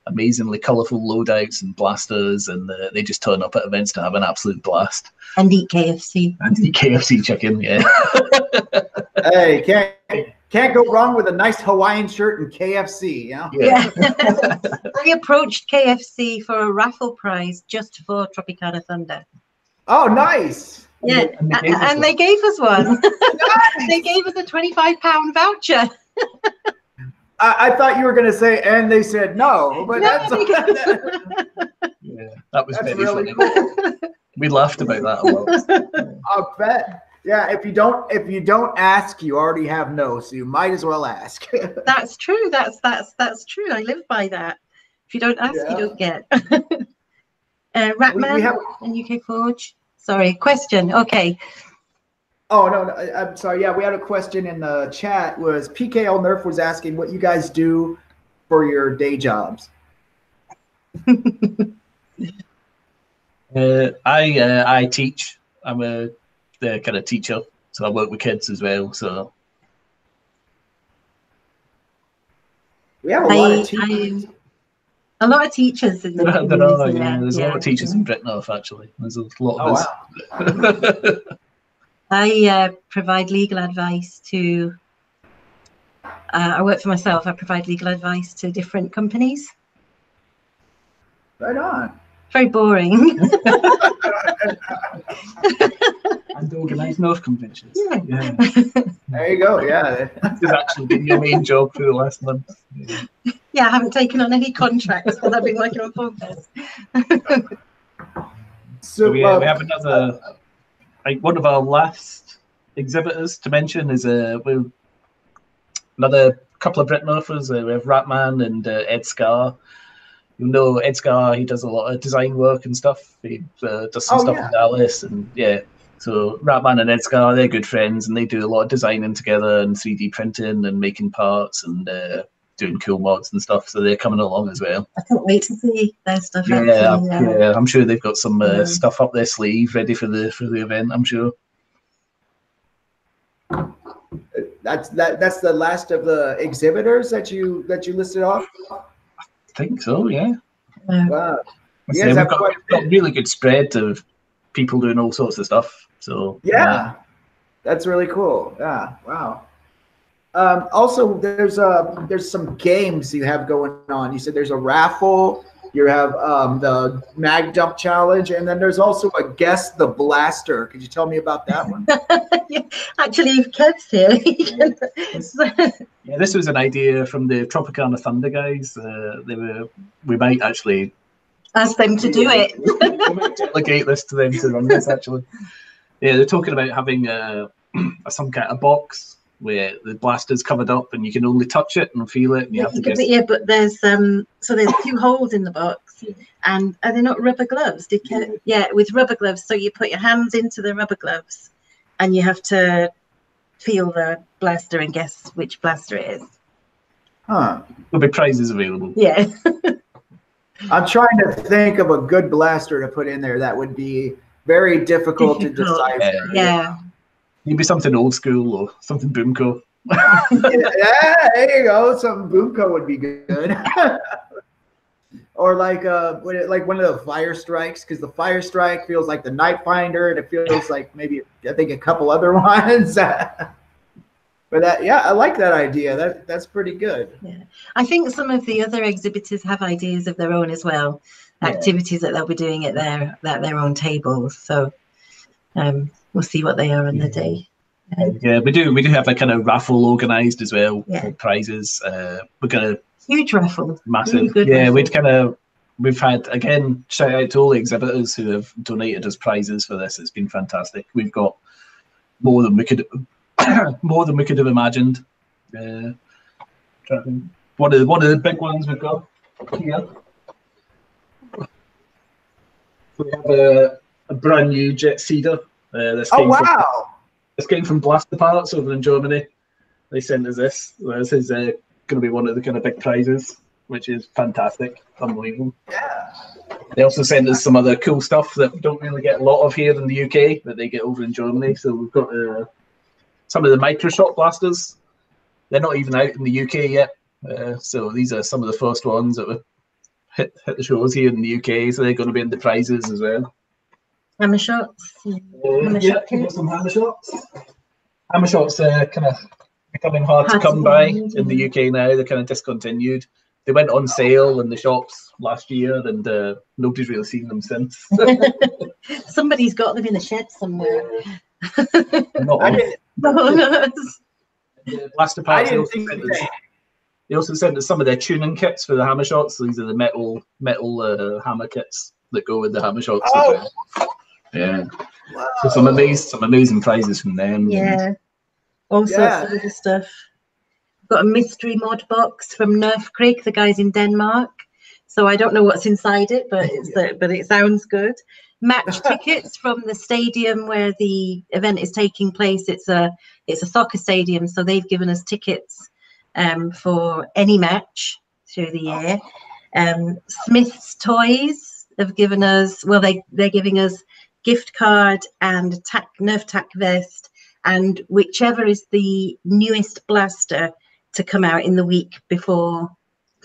amazingly colourful loadouts and blasters, and they just turn up at events to have an absolute blast. And eat KFC. And eat KFC chicken, yeah. Hey, can't go wrong with a nice Hawaiian shirt and KFC, you know? Yeah. I approached KFC for a raffle prize just for Tropicana Thunder. Oh, nice. Yeah, and they gave us one. They gave us a £25 voucher. I thought you were going to say, and they said no, but that was very really funny. Cool. We laughed about that a lot. I'll bet. Yeah, if you don't ask, you already have no, so you might as well ask. That's true. That's true. I live by that. If you don't ask, you don't get. Ratman and UK Forge. Sorry, question. Okay. Oh, no, I'm sorry. Yeah, we had a question in the chat. Was PKL Nerf was asking what you guys do for your day jobs. I teach. I'm the kind of teacher, so I work with kids as well. So we have a lot of teachers. A lot of teachers in the community. There's a lot of teachers in Brit Nerf, actually. There's a lot of us. Wow. I provide legal advice to, I work for myself. I provide legal advice to different companies. Right on. Very boring. And organise Nerf conventions. Yeah. There you go. Yeah. This has actually been your main job for the last month. Yeah, I haven't taken on any contracts because I've been working on FOAMFEST. So we have another. One of our last exhibitors to mention is another couple of Brit Nerfers. We have Ratman and Ed Scar. You know Ed Scar, he does a lot of design work and stuff. He does some stuff in Dallas, and so Ratman and Ed Scar, they're good friends, and they do a lot of designing together and 3D printing and making parts and doing cool mods and stuff. So they're coming along as well. I can't wait to see their stuff. Yeah, I'm sure they've got some stuff up their sleeve ready for the event. I'm sure. That's the last of the exhibitors that you listed off. I think so. Yeah. Wow. We've got a really good spread of people doing all sorts of stuff. So that's really cool. Yeah. Wow. Also, there's some games you have going on. You said there's a raffle. You have the Mag Dump Challenge, and then there's also a Guess the Blaster. Could you tell me about that one? Actually, Kev's here. Yeah, this was an idea from the Tropicana Thunder guys. We might actually ask them to do it. We might delegate this to them to run this. Actually, yeah, they're talking about having some kind of box where the blaster's covered up and you can only touch it and feel it. And you have to guess. Yeah, but there's so there's 2 holes in the box, and are they not rubber gloves? With rubber gloves. So you put your hands into the rubber gloves, and you have to feel the blaster and guess which blaster it is. Huh. There'll be prizes available. Yeah. I'm trying to think of a good blaster to put in there that would be very difficult to decipher. Yeah. Maybe something old school or something Boomco. Yeah, there you go. Something Boomco would be good. or like like one of the fire strikes, because the fire strike feels like the Night Finder, and it feels like maybe I think a couple other ones. But I like that idea. That's pretty good. Yeah, I think some of the other exhibitors have ideas of their own as well, activities that they'll be doing at their own tables. So we'll see what they are on the day. Yeah, we do have a kind of raffle organised as well for prizes. We're gonna huge raffle, massive. Really good yeah, raffle. We've had, again, shout out to all the exhibitors who have donated us prizes for this. It's been fantastic. We've got more than we could have imagined. One of the big ones we've got here. We have a brand new jet seeder. This came from Blaster Parts over in Germany. They sent us this. This is going to be one of the kind of big prizes, which is fantastic, unbelievable. Yeah. They also sent us some other cool stuff that we don't really get a lot of here in the UK, that they get over in Germany. So we've got some of the Microshot blasters. They're not even out in the UK yet. So these are some of the first ones that were hit the shows here in the UK. So they're going to be in the prizes as well. Hammer shots. We've got some hammer shots. Hammer shots are kind of becoming hard to come by in the UK now. They're kind of discontinued. They went on sale in the shops last year, and nobody's really seen them since. Somebody's got them in the shed somewhere. Blaster Parts, they also sent us some of their tuning kits for the hammer shots. So these are the metal hammer kits that go with the hammer shots. Oh. Yeah. Wow. So some amazing prizes from them. Yeah. All sorts of other stuff. Got a mystery mod box from Nerf Creek, the guys in Denmark. So I don't know what's inside it, but it sounds good. Match tickets from the stadium where the event is taking place. It's a soccer stadium, so they've given us tickets for any match through the year. Smith's Toys have given us, well, they're giving us gift card and Nerf tack vest, and whichever is the newest blaster to come out in the week before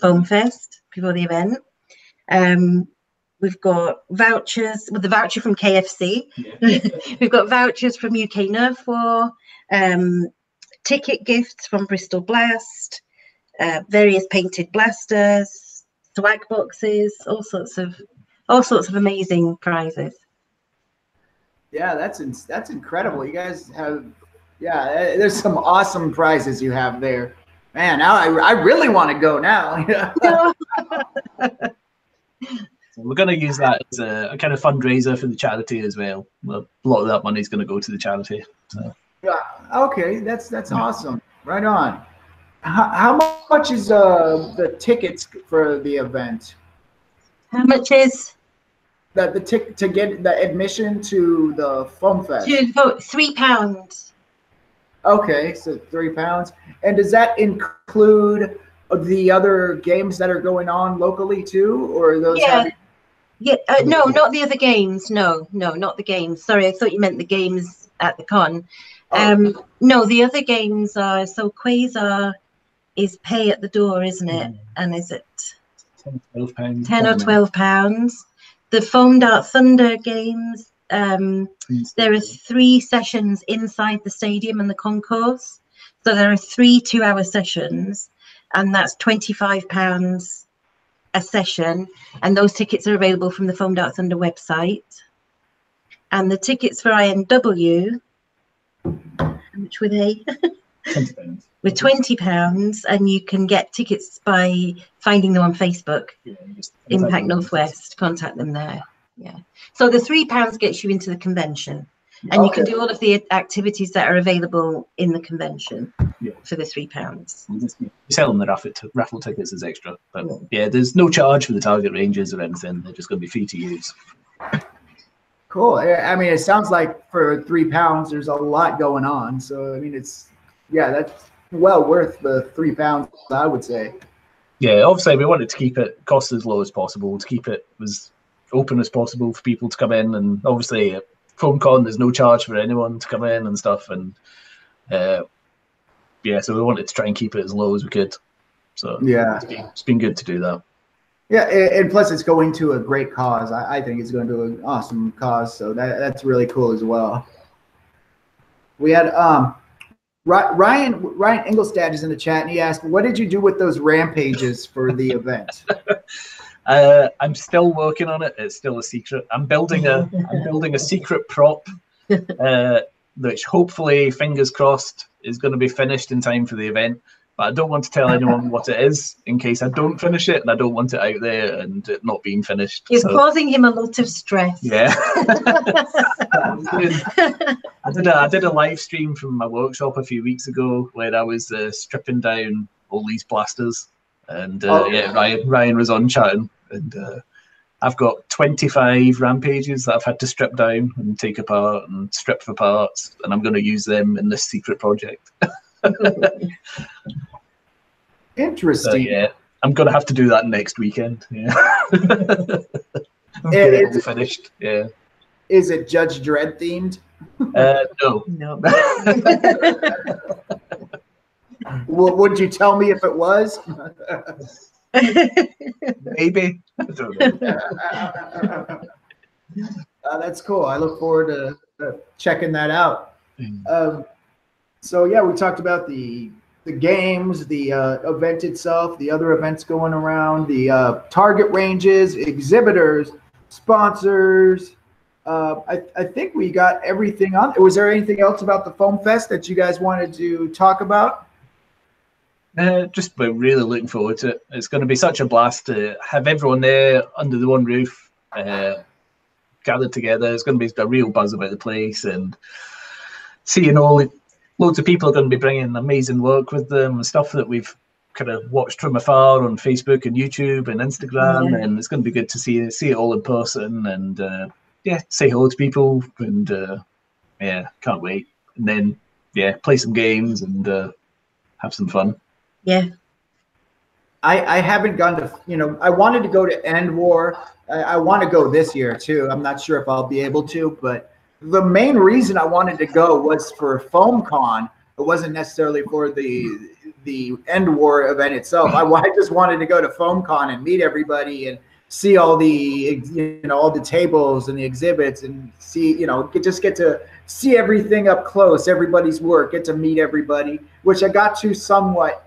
FOAMFEST, before the event. We've got vouchers, with the voucher from KFC. Yeah. We've got vouchers from UK Nerf War, ticket gifts from Bristol Blast, various painted blasters, swag boxes, all sorts of amazing prizes. Yeah, that's incredible. You guys have, there's some awesome prizes you have there. Man, now I really want to go now. We're going to use that as a kind of fundraiser for the charity as well. A lot of that money is going to go to the charity. So. Yeah. Okay, that's awesome. Right on. How much is the tickets for the event? How much is the ticket to get the admission to the FOAMFEST? £3. Okay, so £3. And does that include the other games that are going on locally too, or are those? No, not the other games. No, not the games. Sorry, I thought you meant the games at the con. No, the other games are, so Quasar is pay at the door, isn't it? And is it £10 or £12? The Foam Dart Thunder games, there are 3 sessions inside the stadium and the concourse. So there are 3 2-hour sessions, and that's £25 a session. And those tickets are available from the Foam Dart Thunder website. And the tickets for INW, how much were they? £20. With £20, and you can get tickets by finding them on Facebook. Impact Northwest, contact them there. Yeah. So the £3 gets you into the convention, and you can do all of the activities that are available in the convention for the £3. You sell them the raffle tickets as extra, but there's no charge for the target ranges or anything. They're just going to be free to use. Cool. I mean, it sounds like for £3, there's a lot going on. So I mean, that's well worth the £3, I would say. Yeah, obviously we wanted to keep it cost as low as possible, to keep it as open as possible for people to come in, and obviously at FoamCon there's no charge for anyone to come in and stuff, and so we wanted to try and keep it as low as we could. So it's been good to do that. Yeah, and plus it's going to a great cause. I think it's going to an awesome cause, so that's really cool as well. We had Ryan Engelstad is in the chat, and he asked, "What did you do with those rampages for the event?" I'm still working on it. It's still a secret. I'm building a secret prop, which hopefully, fingers crossed, is going to be finished in time for the event. But I don't want to tell anyone what it is in case I don't finish it, and I don't want it out there and it not being finished. It's causing him a lot of stress. Yeah. I did a live stream from my workshop a few weeks ago where I was stripping down all these blasters, and yeah, Ryan was on chatting, and I've got 25 rampages that I've had to strip down and take apart and strip for parts, and I'm going to use them in this secret project. Interesting. So, yeah, I'm gonna have to do that next weekend. Yeah, get it all finished. Yeah. Is it Judge Dredd themed? No. No. Would you tell me if it was? Maybe. I don't know. That's cool. I look forward to checking that out. So yeah, we talked about the games, the event itself, the other events going around, the target ranges, exhibitors, sponsors. I think we got everything on. Was there anything else about the FOAMFEST that you guys wanted to talk about? Just we're really looking forward to it. It's going to be such a blast to have everyone there under the one roof, gathered together. It's going to be a real buzz about the place, and seeing loads of people are going to be bringing amazing work with them and stuff that we've kind of watched from afar on Facebook and YouTube and Instagram, and it's going to be good to see it all in person, and yeah, say hello to people, and yeah, can't wait. And then yeah, play some games and have some fun. Yeah. I haven't gone to, I wanted to go to End War. I want to go this year too. I'm not sure if I'll be able to, but the main reason I wanted to go was for FoamCon. It wasn't necessarily for the End War event itself. I just wanted to go to FoamCon and meet everybody and see all the all the tables and the exhibits, and see just get to see everything up close, everybody's work, get to meet everybody, which I got to somewhat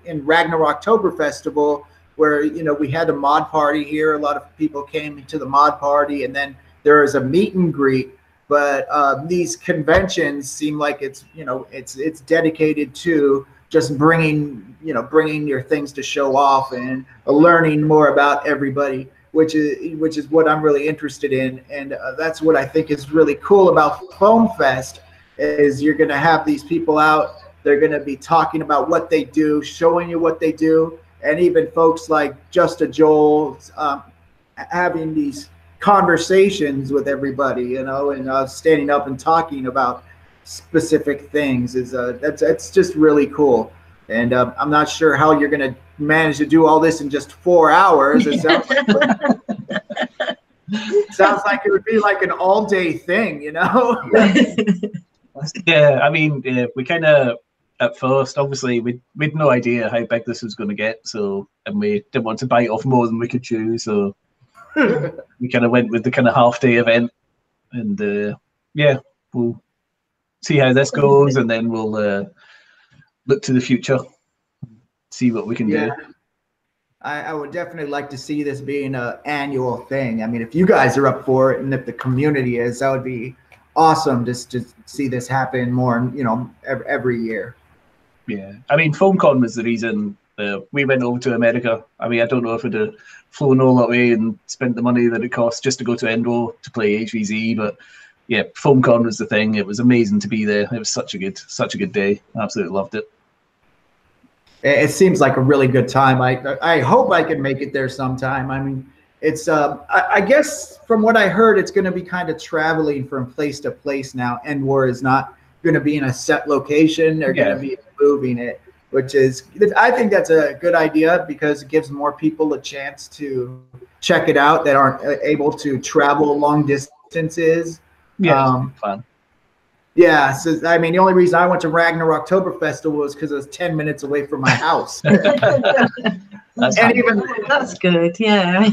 in Ragnaroktober Festival, where we had a mod party here. A lot of people came to the mod party, and then there was a meet and greet. But these conventions seem like it's dedicated to just bringing your things to show off and learning more about everybody, which is what I'm really interested in, and that's what I think is really cool about FOAMFEST, is you're going to have these people out. They're going to be talking about what they do, showing you what they do, and even folks like Just a Joel having these conversations with everybody, and standing up and talking about specific things that's just really cool. And I'm not sure how you're going to manage to do all this in just 4 hours. It sounds like it would be like an all-day thing, Yeah, I mean, we kind of at first, obviously, we'd no idea how big this was going to get, and we didn't want to bite off more than we could chew, so we kind of went with the kind of half-day event, and yeah, we'll see how this goes, and then we'll look to the future, see what we can do. I would definitely like to see this being an annual thing. I mean, if you guys are up for it, and if the community is, that would be awesome just to see this happen more, every year. Yeah, I mean, FoamCon was the reason we went over to America. I mean, I don't know if we'd have flown all that way and spent the money that it cost just to go to Endo to play HVZ, but yeah, FoamCon was the thing. It was amazing to be there. It was such a good day. I absolutely loved it. It seems like a really good time. I hope I can make it there sometime. I mean, it's I guess from what I heard, it's going to be kind of traveling from place to place now. End War is not going to be in a set location. They're going to be moving it, which is, I think that's a good idea, because it gives more people a chance to check it out that aren't able to travel long distances. Yeah, fun. Yeah, so I mean, the only reason I went to Ragnaroktober Festival was because it was 10 minutes away from my house. That's good, yeah.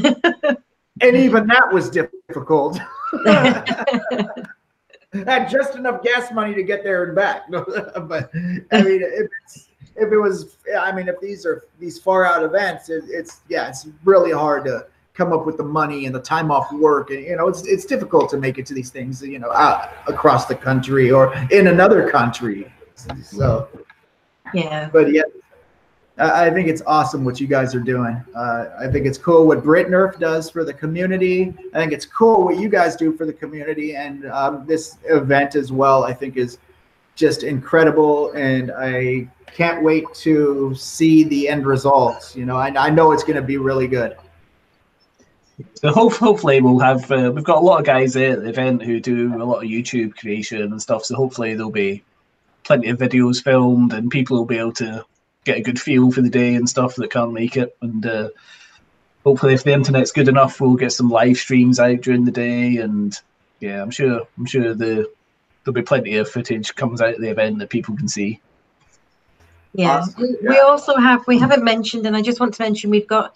And even that was difficult. Had just enough gas money to get there and back. But I mean, if it was, I mean, if these far out events, it's really hard to come up with the money and the time off work, and it's difficult to make it to these things, out across the country or in another country. So yeah, but yeah, I think it's awesome what you guys are doing. I think it's cool what BritNerf does for the community. I think it's cool what you guys do for the community, and this event as well, I think, is just incredible, and I can't wait to see the end results. I know it's going to be really good. So hopefully we'll have, we've got a lot of guys there at the event who do a lot of YouTube creation and stuff, so hopefully there'll be plenty of videos filmed and people will be able to get a good feel for the day and stuff that can't make it. And hopefully if the internet's good enough, we'll get some live streams out during the day. And yeah, I'm sure there'll be plenty of footage comes out of the event that people can see. Yeah, awesome. We also we haven't mentioned, and I just want to mention, we've got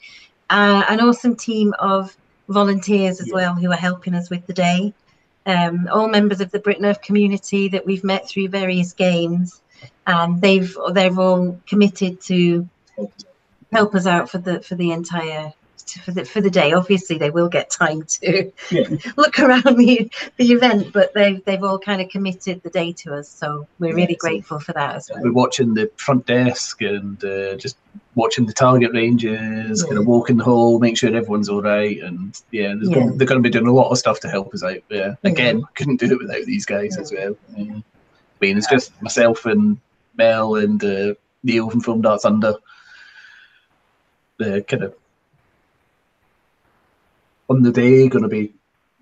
an awesome team of volunteers as well who are helping us with the day. All members of the BritNerf community that we've met through various games, and they've all committed to help us out for the entire for the day. Obviously they will get time to look around the event, but they've all kind of committed the day to us, so we're really grateful for that as well. We're watching the front desk and just watching the target ranges, kind of walking the hall, make sure everyone's all right, and they're going to be doing a lot of stuff to help us out. Again, couldn't do it without these guys as well. I mean, it's just myself and Mel and Neil from Film Darts Under. Kind of on the day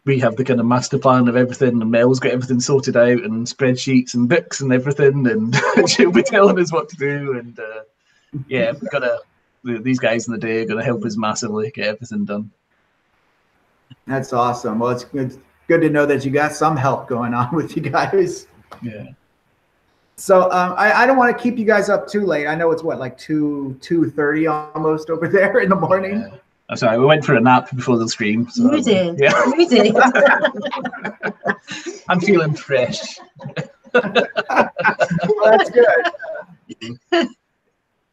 we have the kind of master plan of everything, and Mel's got everything sorted out and spreadsheets and books and everything, and she'll be telling us what to do. And these guys in the day are going to help us massively get everything done. That's awesome. Well, it's good to know that you got some help going on with you guys. Yeah. So I don't want to keep you guys up too late. I know it's what, like 2:30 almost over there in the morning. Yeah. I'm sorry, we went for a nap before the stream. So you did. Yeah. You did. I'm feeling fresh. Well, that's good.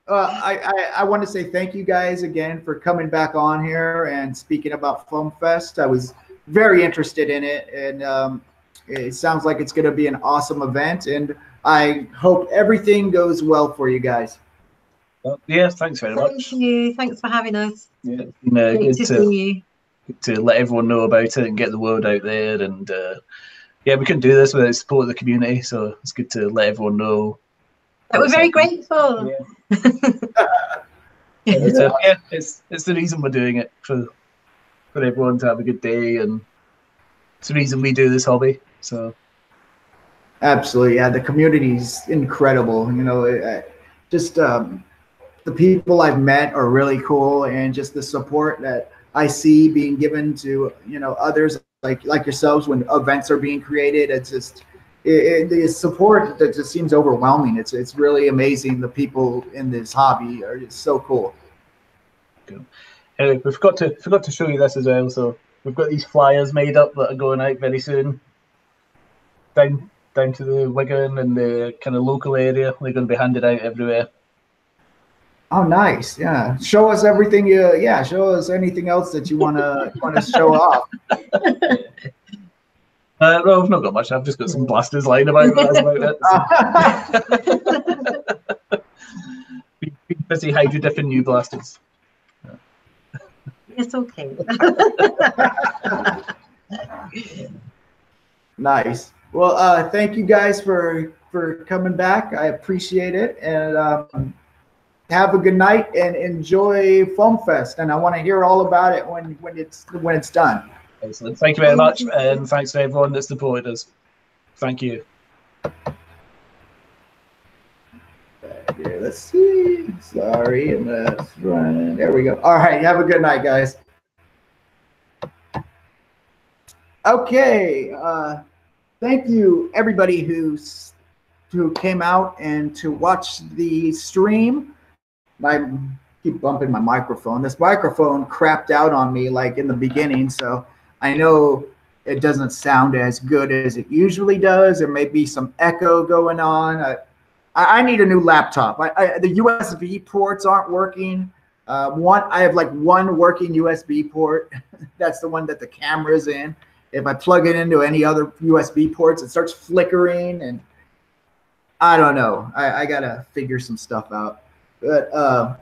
I want to say thank you guys again for coming back on here and speaking about FOAMFEST. I was very interested in it, and it sounds like it's going to be an awesome event, and I hope everything goes well for you guys. Well, yeah, thanks very much. Thank you. Thanks for having us. Yeah, Great to see you. Good to let everyone know about it and get the word out there. And we couldn't do this without the support of the community, so it's good to let everyone know. But we're very grateful. Yeah. It's the reason we're doing it, for everyone to have a good day, and it's the reason we do this hobby. So absolutely, yeah, the community's incredible. Just the people I've met are really cool, and just the support that I see being given to others like yourselves when events are being created. It's just the support that just seems overwhelming. It's really amazing. The people in this hobby are just so cool. Cool. Anyway, we forgot to show you this as well. So we've got these flyers made up that are going out very soon. Down to the Wigan and the kind of local area. They're going to be handed out everywhere. Oh, nice. Yeah. Show us everything. Show us anything else that you want to show off. No, I've not got much. I've just got some blasters lying about. That's about it. Be busy hiding different new blasters. It's okay. Nice. Well, thank you guys for coming back. I appreciate it, and have a good night and enjoy FOAMFEST. And I want to hear all about it when it's done. Excellent. Thank you very much, and thanks to everyone that supported us. Thank you. Here, let's see. Sorry, and that's running. There we go. All right. Have a good night, guys. Okay. Thank you, everybody who came out and to watch the stream. My keep bumping my microphone. This microphone crapped out on me like in the beginning, so I know it doesn't sound as good as it usually does. There may be some echo going on. I need a new laptop. The USB ports aren't working. I have like one working USB port. That's the one that the camera's in. If I plug it into any other USB ports, it starts flickering, and I don't know. I gotta figure some stuff out. But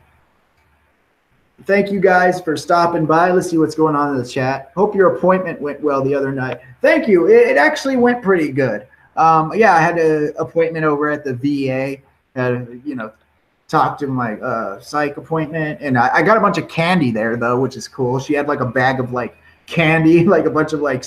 thank you guys for stopping by. Let's see what's going on in the chat. Hope your appointment went well the other night. Thank you. It actually went pretty good. Yeah, I had an appointment over at the VA. Talked to my psych appointment, and I got a bunch of candy there though, which is cool. She had like a bag of like candy, like a bunch of like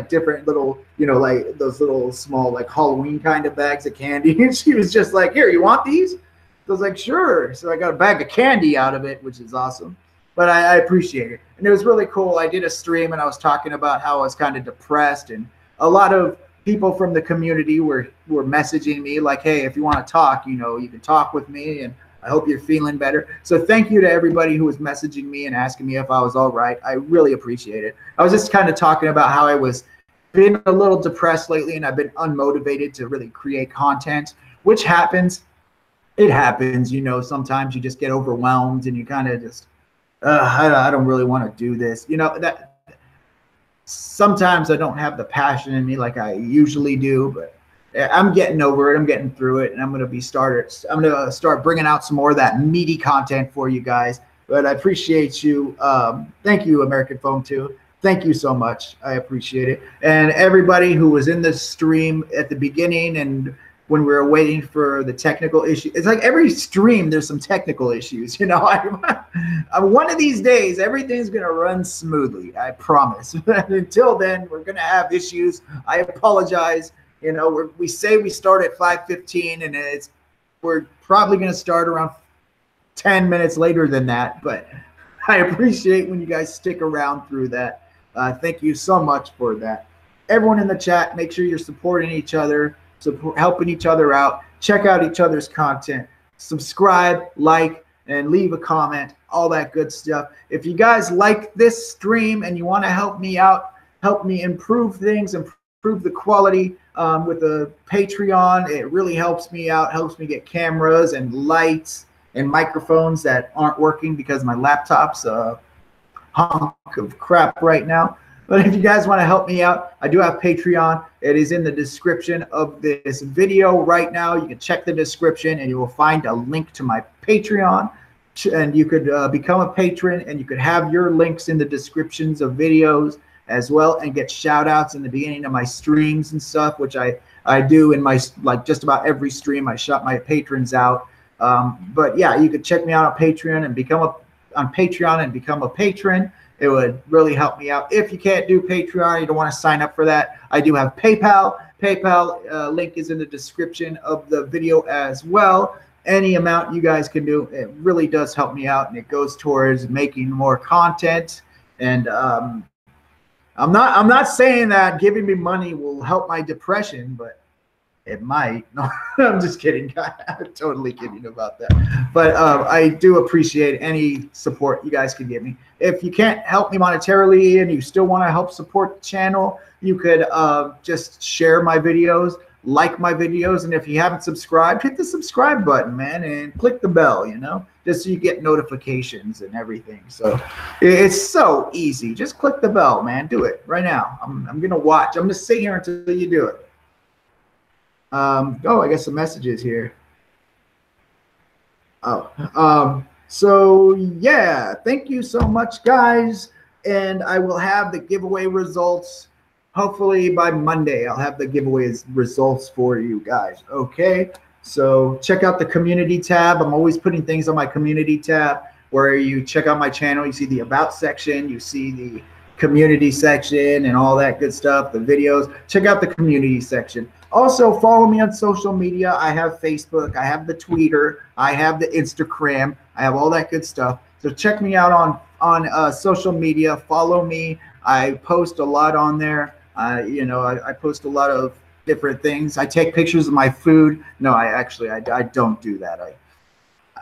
different little, like those little small like Halloween kind of bags of candy. And she was just like, "Here, you want these?" I was like, "Sure." So I got a bag of candy out of it, which is awesome. But I appreciate it, and it was really cool. I did a stream, and I was talking about how I was kind of depressed, and a lot of people from the community were messaging me like, "Hey, if you want to talk, you can talk with me, and I hope you're feeling better." So thank you to everybody who was messaging me and asking me if I was all right. I really appreciate it. I was just kind of talking about how I was been a little depressed lately, and I've been unmotivated to really create content, which happens. It happens, sometimes you just get overwhelmed and you kind of just, I don't really want to do this. That sometimes I don't have the passion in me like I usually do, but I'm getting over it. I'm getting through it, and I'm going to start bringing out some more of that meaty content for you guys. But I appreciate you. Thank you, American Foam 2. Thank you so much. I appreciate it. And everybody who was in the stream at the beginning and when we were waiting for the technical issue. It's like every stream, there's some technical issues. One of these days, everything's going to run smoothly. I promise. Until then, we're going to have issues. I apologize. We say we start at 5:15, and we're probably going to start around 10 minutes later than that. But I appreciate when you guys stick around through that. Thank you so much for that. Everyone in the chat, make sure you're supporting each other, helping each other out. Check out each other's content. Subscribe, like, and leave a comment, all that good stuff. If you guys like this stream and you want to help me out, help me improve things, improve the quality with the Patreon, it really helps me out, helps me get cameras and lights and microphones that aren't working because my laptop's a hunk of crap right now. But if you guys want to help me out, I do have Patreon. It is in the description of this video right now. You can check the description and you will find a link to my Patreon. And you could become a patron, and you could have your links in the descriptions of videos as well, and get shout outs in the beginning of my streams and stuff, which I do in my, like, just about every stream. I shout my patrons out. But yeah, you could check me out on Patreon and become a patron. It would really help me out. If you can't do Patreon, you don't want to sign up for that, I do have PayPal. PayPal link is in the description of the video as well. Any amount you guys can do, it really does help me out, and it goes towards making more content. And I'm not saying that giving me money will help my depression, but it might. No, I'm just kidding. I'm totally kidding about that. But I do appreciate any support you guys can give me. If you can't help me monetarily and you still want to help support the channel, you could just share my videos, like my videos, and if you haven't subscribed, hit the subscribe button, man, and click the bell, just so you get notifications and everything. So it's so easy. Just click the bell, man. Do it right now. I'm going to watch. I'm going to sit here until you do it. Oh, I got some messages here. So yeah, thank you so much, guys. And I will have the giveaway results. Hopefully by Monday, I'll have the giveaway results for you guys. Okay. So check out the community tab. I'm always putting things on my community tab where you check out my channel. You see the about section, you see the community section and all that good stuff, the videos. Check out the community section. Also, follow me on social media. I have Facebook, I have the Twitter, I have the Instagram, I have all that good stuff. So check me out on social media. Follow me. I post a lot on there. I post a lot of different things. I take pictures of my food. No, I don't do that.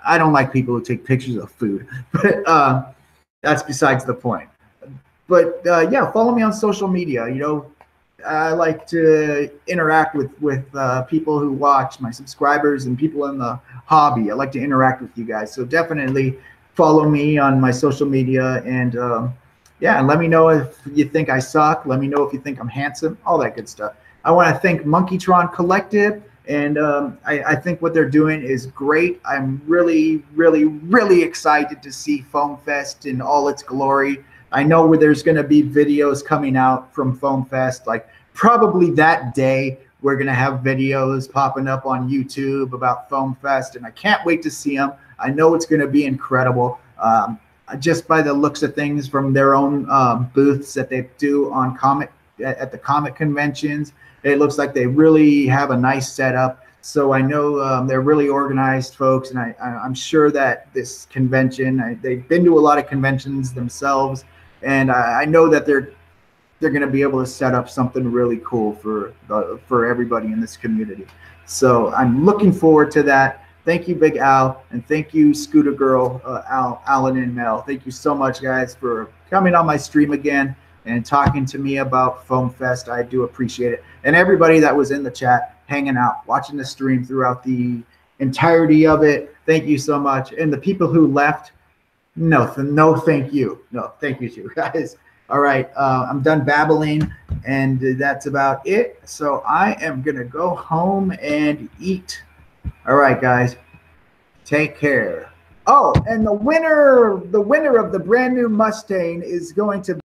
I don't like people who take pictures of food, but that's besides the point. But yeah, follow me on social media. You know, I like to interact with people who watch, my subscribers and people in the hobby. I like to interact with you guys. So definitely follow me on my social media, and yeah, and let me know if you think I suck. Let me know if you think I'm handsome, all that good stuff. I want to thank Monkeytron Collective, and I think what they're doing is great. I'm really, really, really excited to see FOAMFEST in all its glory. I know where there's going to be videos coming out from FOAMFEST, like probably that day. We're going to have videos popping up on YouTube about FOAMFEST, and I can't wait to see them. I know it's going to be incredible. Just by the looks of things from their own booths that they do on at the comic conventions, it looks like they really have a nice setup. So I know they're really organized folks, and I'm sure that this convention, they've been to a lot of conventions themselves, and I know that they're going to be able to set up something really cool for everybody in this community. So I'm looking forward to that. Thank you, Big Al, and thank you, Scooter Girl, Alan and Mel. Thank you so much, guys, for coming on my stream again and talking to me about FOAMFEST. I do appreciate it. And everybody that was in the chat, hanging out, watching the stream throughout the entirety of it, thank you so much. And the people who left, no, thank you. No, thank you too, guys. All right, I'm done babbling, and that's about it. So I am going to go home and eat. All right, guys, take care. Oh, and the winner of the brand new Mustang is going to